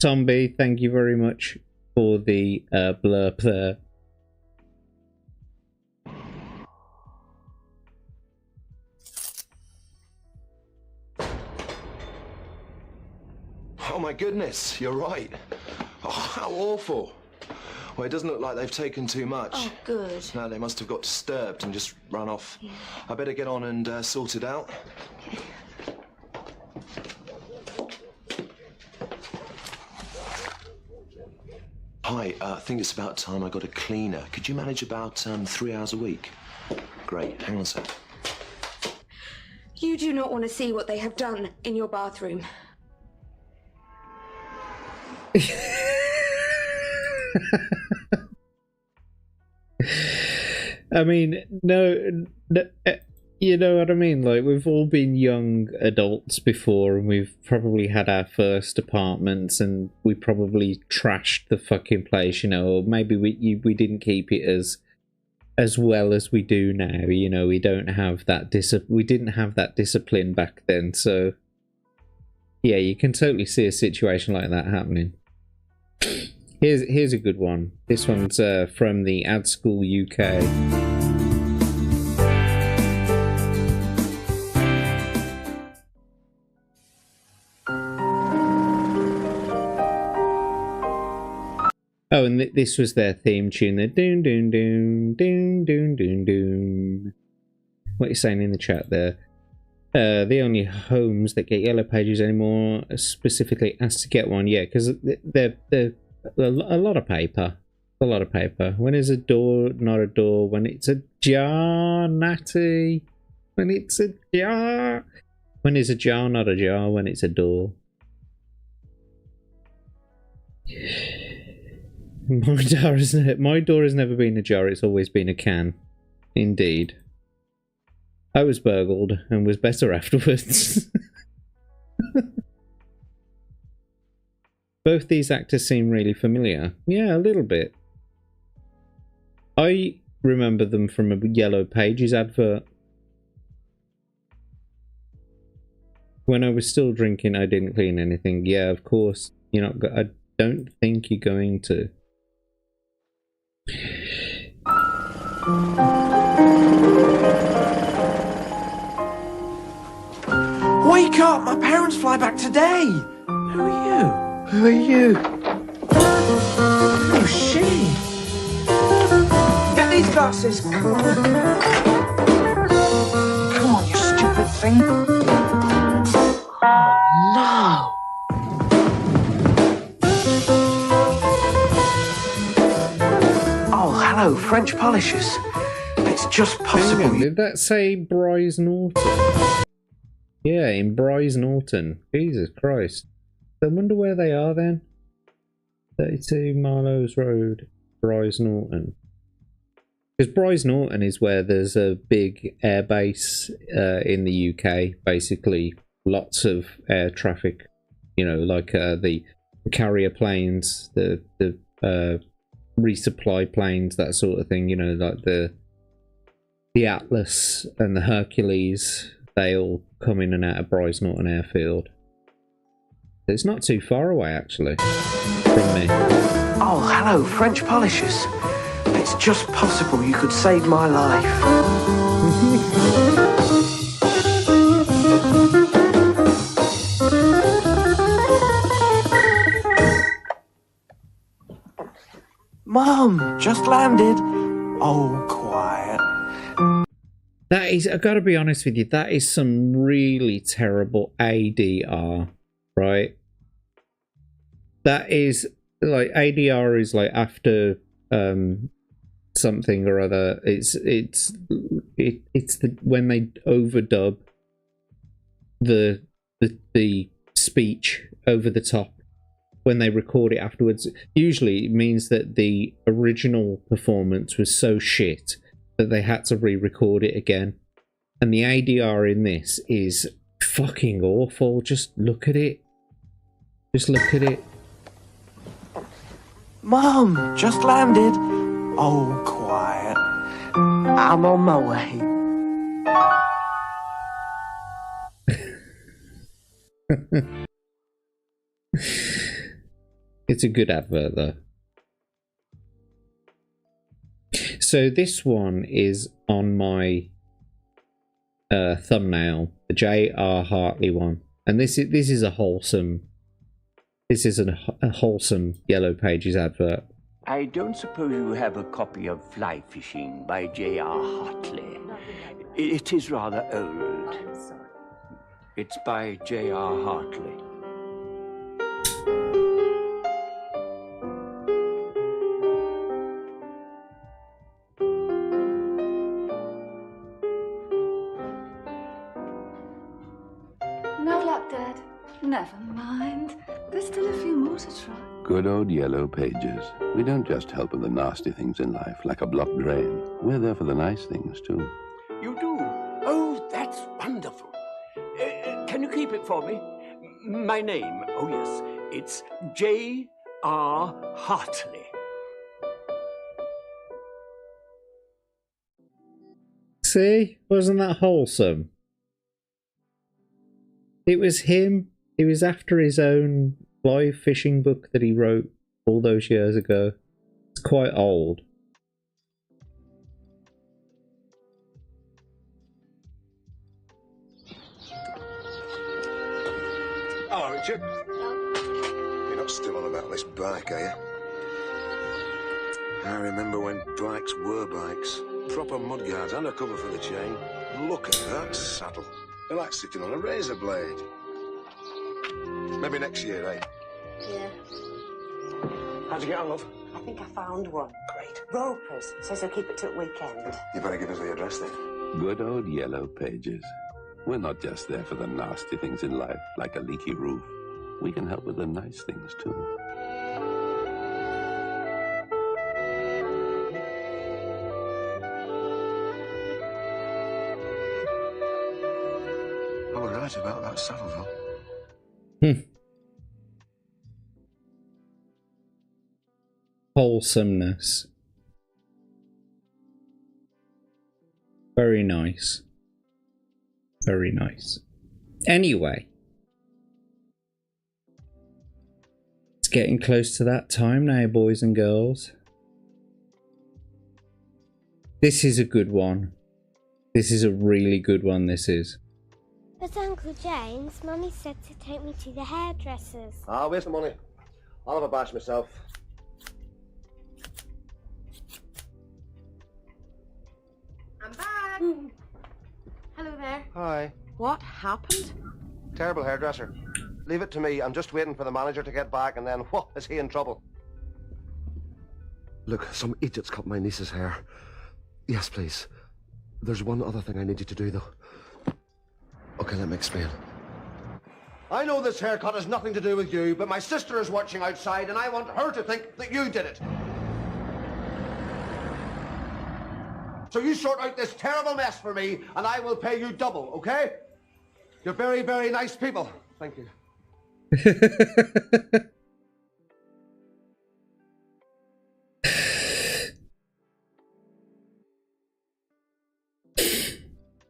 Tomby, thank you very much for the blurb there. Oh my goodness, you're right. Oh, how awful. Well, it doesn't look like they've taken too much. Oh, good. No, they must have got disturbed and just run off. Yeah. I better get on and sort it out. Okay. Hi, I think it's about time I got a cleaner. Could you manage about 3 hours a week? Great, hang on a sec. You do not want to see what they have done in your bathroom. I mean, no, you know what I mean? Like, we've all been young adults before, and we've probably had our first apartments, and we probably trashed the fucking place, you know, or maybe we didn't keep it as well as we do now. You know, we don't have that we didn't have that discipline back then, so yeah, you can totally see a situation like that happening. Here's a good one. This one's from the Ad School UK. Oh, and this was their theme tune. The doon doon doon doon doon doon doon. What are you saying in the chat there? The only homes that get Yellow Pages anymore specifically asked to get one. Yeah, because they're a lot of paper. A lot of paper. When is a door not a door? When it's a jar, Natty. When it's a jar. When is a jar not a jar? When it's a door. My door has never been a jar. It's always been a can. Indeed. I was burgled and was better afterwards. Both these actors seem really familiar. Yeah, a little bit. I remember them from a Yellow Pages advert. When I was still drinking, I didn't clean anything. Yeah, of course. You're not. I don't think you're going to. Wake up! My parents fly back today! Who are you? Who are you? Who's she? Get these glasses! Come on, you stupid thing! Oh, no! Oh, hello, French polishers. It's just possible. Did that say Bryce Norton? Yeah, in Bryce Norton. Jesus Christ. I wonder where they are then. 32 Marlowe's Road, Bryce Norton. Because Bryce Norton is where there's a big air base in the UK. Basically, lots of air traffic You know, like the carrier planes, the resupply planes, that sort of thing. You know, like the Atlas and the Hercules. They all come in and out of Bryce Norton Airfield. It's not too far away, actually, from me. Oh, hello, French polishers. It's just possible you could save my life. Mom, just landed. Oh, quiet. That is, I've got to be honest with you, that is some really terrible ADR, right? That is, like, ADR is like after something or other. It's the when they overdub the speech over the top when they record it afterwards. Usually it means that the original performance was so shit that they had to re-record it again. And the ADR in this is fucking awful. Just look at it. Just look at it. Mom, just landed. Oh, quiet. I'm on my way. It's a good advert, though. So this one is on my thumbnail, the J.R. Hartley one, and this is a wholesome. This is a wholesome Yellow Pages advert. I don't suppose you have a copy of Fly Fishing by J.R. Hartley. It is rather old. I'm sorry. It's by J.R. Hartley. No luck, Dad. Never mind. There's still a few more to try. Good old Yellow Pages. We don't just help with the nasty things in life, like a blocked drain. We're there for the nice things, too. You do? Oh, that's wonderful. Can you keep it for me? My name, oh yes, it's J.R. Hartley. See? Wasn't that wholesome? It was him. It was after his own fly fishing book that he wrote all those years ago. It's quite old. Hello, Richard. You're not still on about this bike, are you? I remember when bikes were bikes. Proper mudguards and a cover for the chain. Look at that saddle. They're like sitting on a razor blade. Maybe next year, eh? Yeah. How'd you get on, love? I think I found one. Great. Ropers. Says he'll keep it till weekend. You better give us the address then. Good old Yellow Pages. We're not just there for the nasty things in life, like a leaky roof. We can help with the nice things, too. I was right about that saddle, though. Wholesomeness. Very nice. Very nice. Anyway. It's getting close to that time now, boys and girls. This is a good one. This is a really good one, this is. But Uncle James, Mummy said to take me to the hairdressers. Ah, where's the money? I'll have a bash myself. I'm back. Hello there. Hi. What happened? Terrible hairdresser. Leave it to me. I'm just waiting for the manager to get back, and then, whoa, is he in trouble? Look, some idiot's cut my niece's hair. Yes, please. There's one other thing I need you to do, though. Okay, let me explain. I know this haircut has nothing to do with you, but my sister is watching outside, and I want her to think that you did it. So you sort out this terrible mess for me, and I will pay you double, okay? You're very, very nice people. Thank you.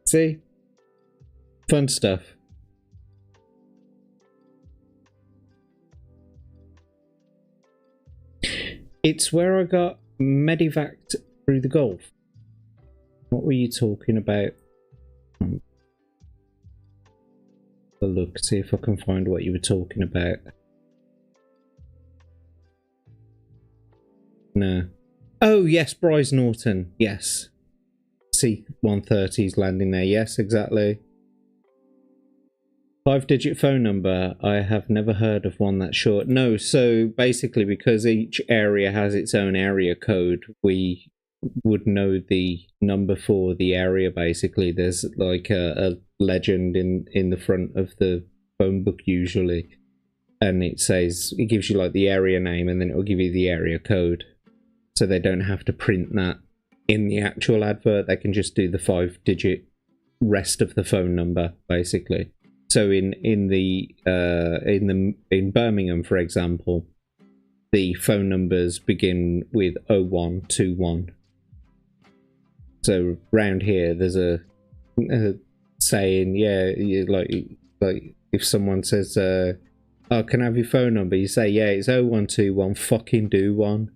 See? Fun stuff. It's where I got medevaced through the Gulf. What were you talking about? A look, see if I can find what you were talking about. No. Oh, yes, Bryce Norton. Yes. C-130's landing there. Yes, exactly. 5-digit phone number. I have never heard of one that short. No, so basically because each area has its own area code, we would know the number for the area, basically. There's like a legend in the front of the phone book usually. And it says, it gives you like the area name and then it will give you the area code. So they don't have to print that in the actual advert. They can just do the 5-digit rest of the phone number, basically. So in Birmingham, for example, the phone numbers begin with 0121. So round here, there's a saying, yeah, like if someone says, "Oh, can I have your phone number?" You say, "Yeah, it's 0121. Fucking do one."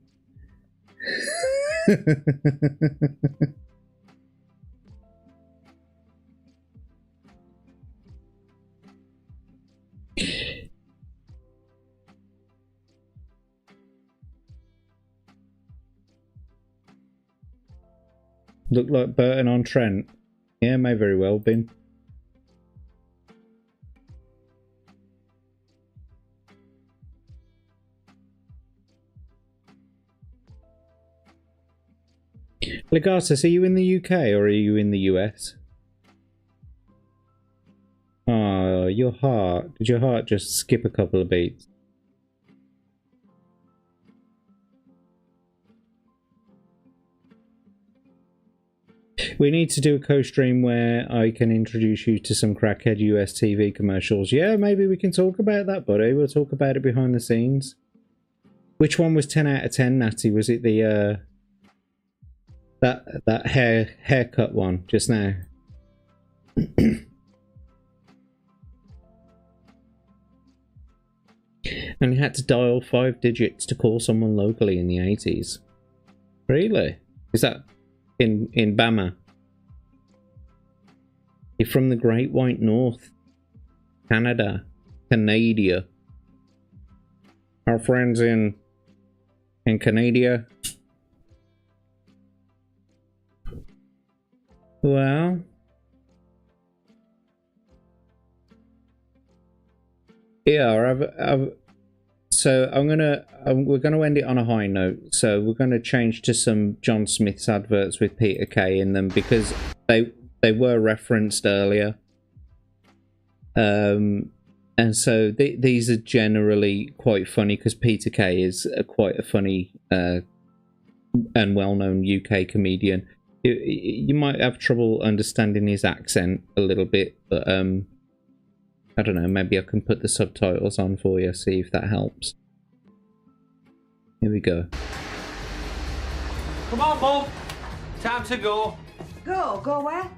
Look like Burton on Trent. Yeah, may very well have been. Legatus, are you in the UK or are you in the US? Oh, your heart. Did your heart just skip a couple of beats? We need to do a co-stream where I can introduce you to some crackhead US TV commercials. Yeah, maybe we can talk about that, buddy. We'll talk about it behind the scenes. Which one was 10 out of 10, Natty? Was it the that haircut one just now? And you had to dial 5 digits to call someone locally in the 80s. Really? Is that in Bama? You're from the Great White North. Canada. Canada. Our friends in Canada. Well, yeah, so we're gonna end it on a high note. So we're gonna change to some John Smith's adverts with Peter Kay in them because they were referenced earlier. And so these are generally quite funny because Peter Kay is quite a funny and well-known UK comedian. You might have trouble understanding his accent a little bit, but I don't know, maybe I can put the subtitles on for you, see if that helps. Here we go. Come on, Mum. Time to go. Go where?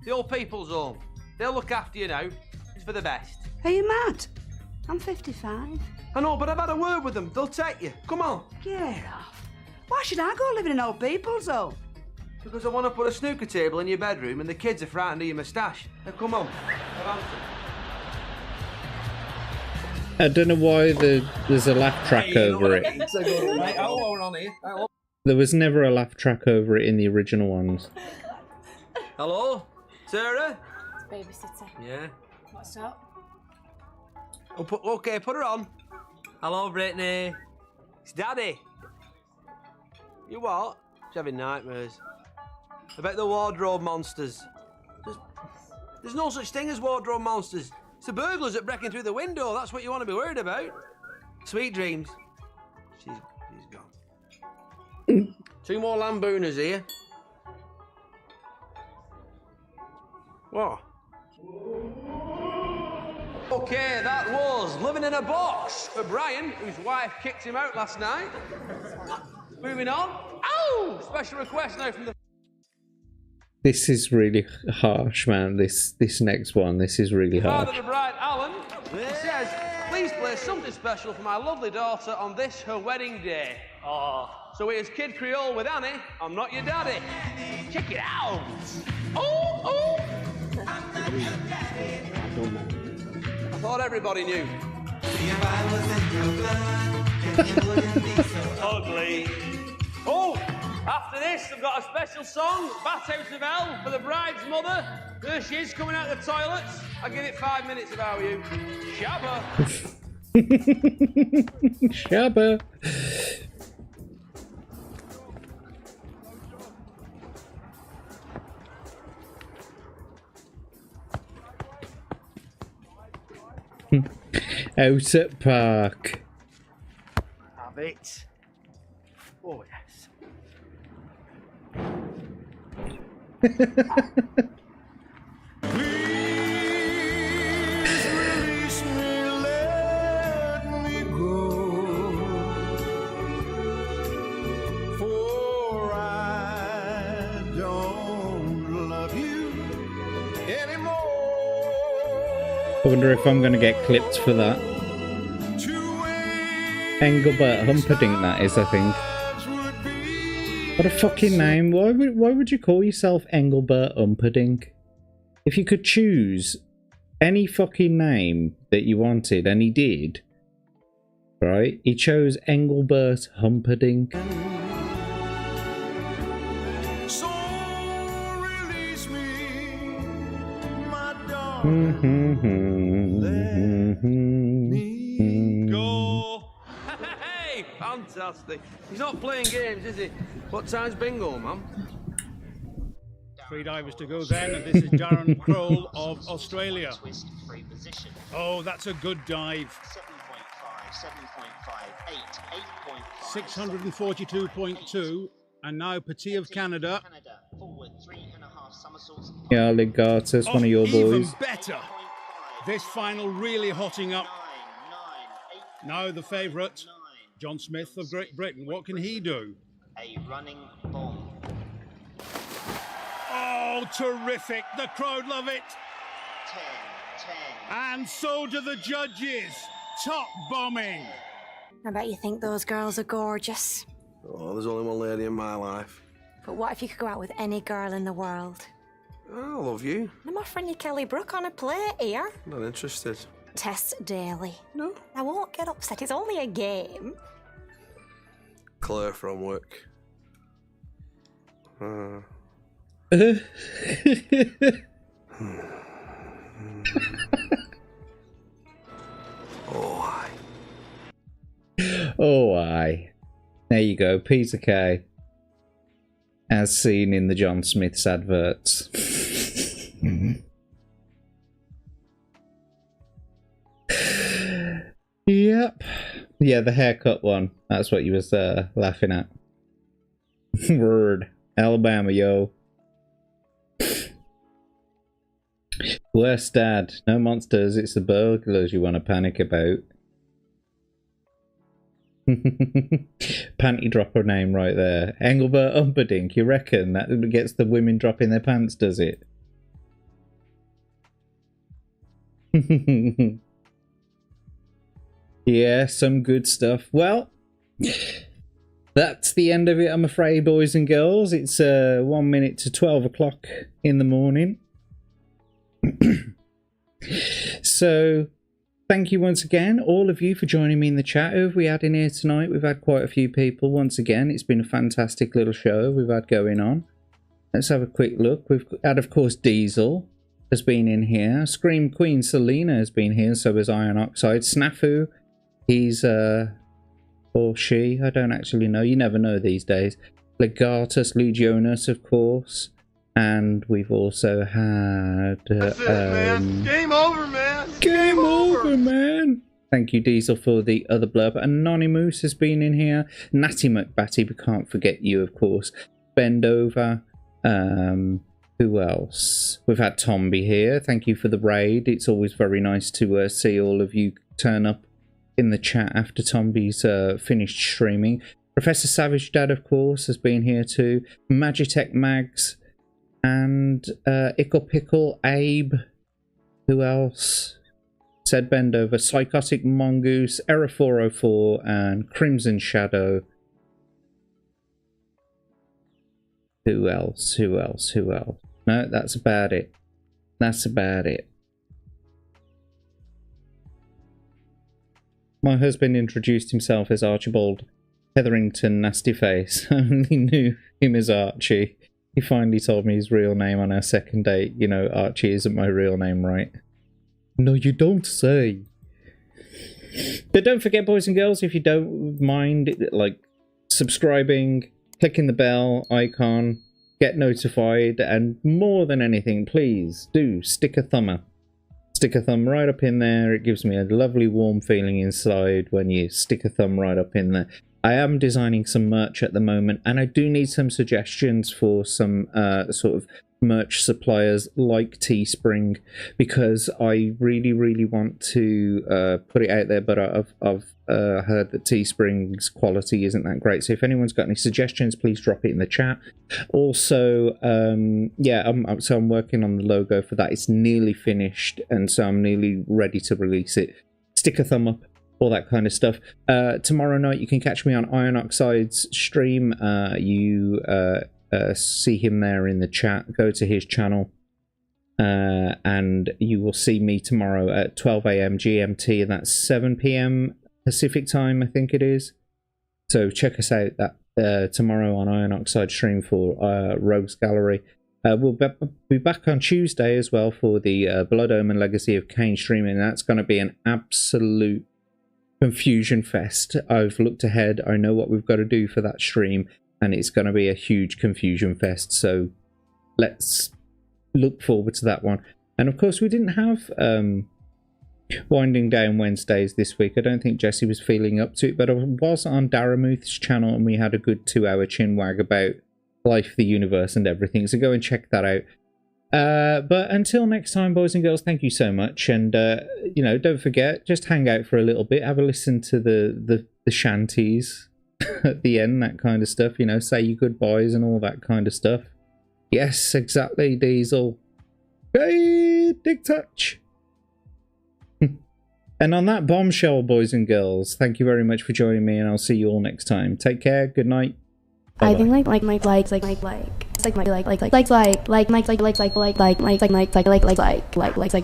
The old people's home. They'll look after you now. It's for the best. Are you mad? I'm 55. I know, but I've had a word with them. They'll take you. Come on. Get off. Why should I go living in old people's home? Because I want to put a snooker table in your bedroom and the kids are frightened of your moustache. Now come on. I don't know why there's a laugh track over it. There was never a laugh track over it in the original ones. Hello? Sarah? It's babysitter. Yeah. What's up? Oh, okay, put her on. Hello, Brittany. It's Daddy. You what? She's having nightmares. About the wardrobe monsters. There's no such thing as wardrobe monsters. It's the burglars that breaking through the window. That's what you want to be worried about. Sweet dreams. She's gone. 2 more lambooners here. What? Okay, that was Living in a Box for Brian, whose wife kicked him out last night. Moving on. Oh! Special request now from the... This is really harsh, man. This next one, this is really harsh. Father of the bride, Alan, he says, please play something special for my lovely daughter on this, her wedding day. Oh. So it is Kid Creole with Annie, I'm Not Your Daddy. Check it out. Oh, oh. I thought everybody knew. Ugly. Oh, after this, I've got a special song, Bathhouse of Hell, for the bride's mother. There she is, coming out of the toilets. I'll give it 5 minutes if I were you. Shabba. Shabba. Out at park. Have it. Oh, yes. I wonder if I'm going to get clipped for that. Engelbert Humperdinck, that is, I think. What a fucking name. Why would you call yourself Engelbert Humperdinck? If you could choose any fucking name that you wanted, and he did, right? He chose Engelbert Humperdinck. Go! Hey, fantastic. He's not playing games, is he? What time's bingo, man? 3 divers to go then, and this is Darren Kroll of Australia. Oh, that's a good dive. 642.2, and now Petit of Canada. Yeah, Legatus, one of your boys. Even better. This final really hotting up. Now the favourite, John Smith of Great Britain. What can he do? A running bomb. Oh, terrific. The crowd love it. 10. And so do the judges. Top bombing. I bet you think those girls are gorgeous. Oh, there's only one lady in my life. But what if you could go out with any girl in the world? I love you. I'm offering you Kelly Brook on a plate here. Not interested. Tess Daly. No. I won't get upset, it's only a game. Claire from work. Oh, aye. Oh, aye. There you go, Peter Kay. As seen in the John Smith's adverts. Yep. Yeah, the haircut one. That's what you was laughing at. Word. Alabama, yo. Worst dad. No monsters, it's the burglars you want to panic about. Panty dropper name right there. Engelbert Humperdinck, you reckon that gets the women dropping their pants, does it? Yeah, some good stuff. Well, that's the end of it, I'm afraid, boys and girls. It's 1 minute to 12 o'clock in the morning. So, thank you once again, all of you, for joining me in the chat. Who have we had in here tonight? We've had quite a few people once again. It's been a fantastic little show we've had going on. Let's have a quick look. We've had, of course, Diesel has been in here. Scream Queen Selena has been here, so has Iron Oxide. Snafu, he's, or she, I don't actually know. You never know these days. Legatus, Lou Jonas, of course. And we've also had... That's it, man. Game over, man. Game over, man. Thank you, Diesel, for the other blurb. Anonymous has been in here. Natty McBatty, we can't forget you, of course. Bend Over. Who else? We've had Tomby here. Thank you for the raid. It's always very nice to see all of you turn up in the chat after Tomby's finished streaming. Professor Savage Dad, of course, has been here too. Magitech Mags and Ickle Pickle, Abe. Who else? Said Bendover, Psychotic Mongoose, Error 404, and Crimson Shadow. Who else? Who else? Who else? No, that's about it. That's about it. My husband introduced himself as Archibald Hetherington Nastyface. I only knew him as Archie. He finally told me his real name on our second date. You know, Archie isn't my real name, right? No, you don't say. But don't forget, boys and girls, if you don't mind, like, subscribing, clicking the bell icon, get notified, and more than anything, please do stick a thumb up. Stick a thumb right up in there. It gives me a lovely warm feeling inside when you stick a thumb right up in there. I am designing some merch at the moment, and I do need some suggestions for some sort of merch suppliers like Teespring, because I really want to put it out there, but I've heard that Teespring's quality isn't that great. So if anyone's got any suggestions, please drop it in the chat. Also, yeah, so I'm working on the logo for that. It's nearly finished, and so I'm nearly ready to release it. Stick a thumb up, all that kind of stuff. Tomorrow night you can catch me on Iron Oxide's stream. See him there in the chat. Go to his channel and you will see me tomorrow at 12 AM GMT, and that's 7 PM Pacific time, I think it is. So check us out that tomorrow on Iron Oxide stream for Rogues Gallery. We'll be back on Tuesday as well for the Blood Omen Legacy of Cain streaming. That's going to be an absolute confusion fest. I've looked ahead. I know what we've got to do for that stream, and it's going to be a huge confusion fest. So let's look forward to that one. And of course, we didn't have Winding Down Wednesdays this week. I don't think Jesse was feeling up to it, but I was on Daramuth's channel and we had a good 2-hour chinwag about life, the universe, and everything. So go and check that out. But until next time, boys and girls, thank you so much. And, you know, don't forget, just hang out for a little bit. Have a listen to the shanties at the end, that kind of stuff. You know, say your goodbyes and all that kind of stuff. Yes, exactly, Diesel. Hey, Dick Touch. And on that bombshell, boys and girls, thank you very much for joining me, and I'll see you all next time. Take care. Good night. Bye-bye. I think like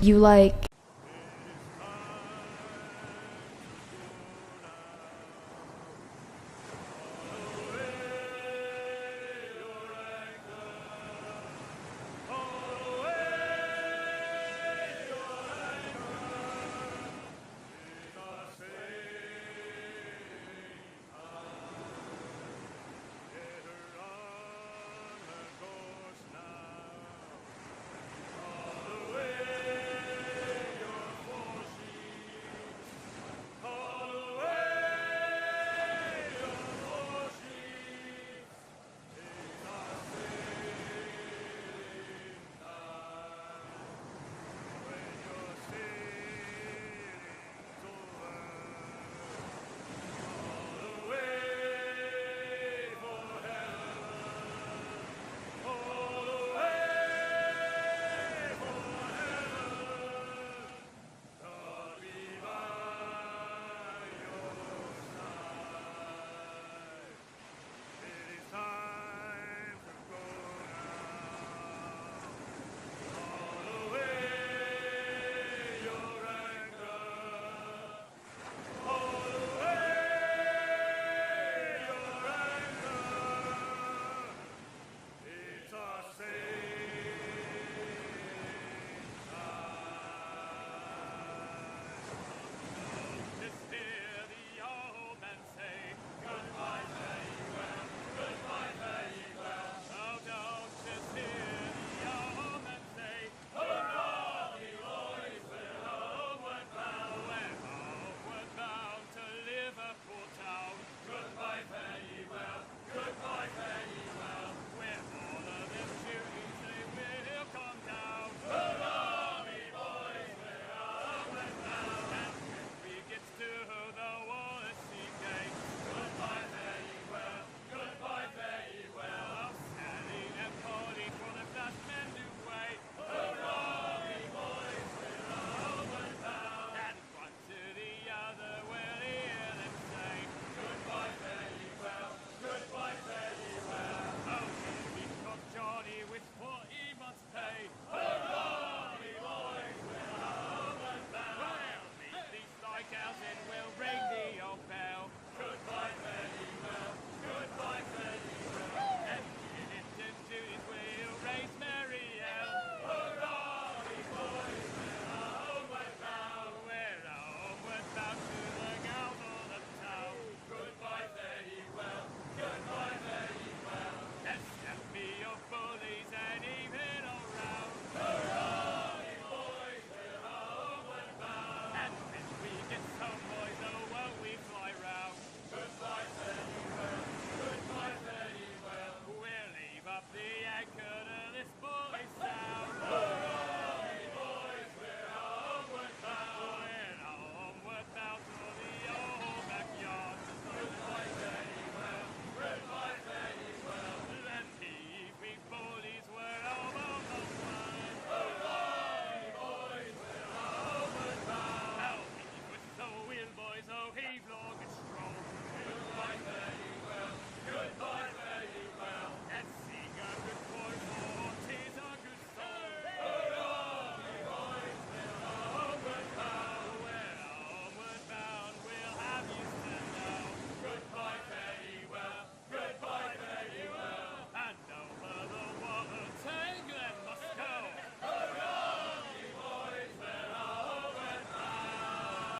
you like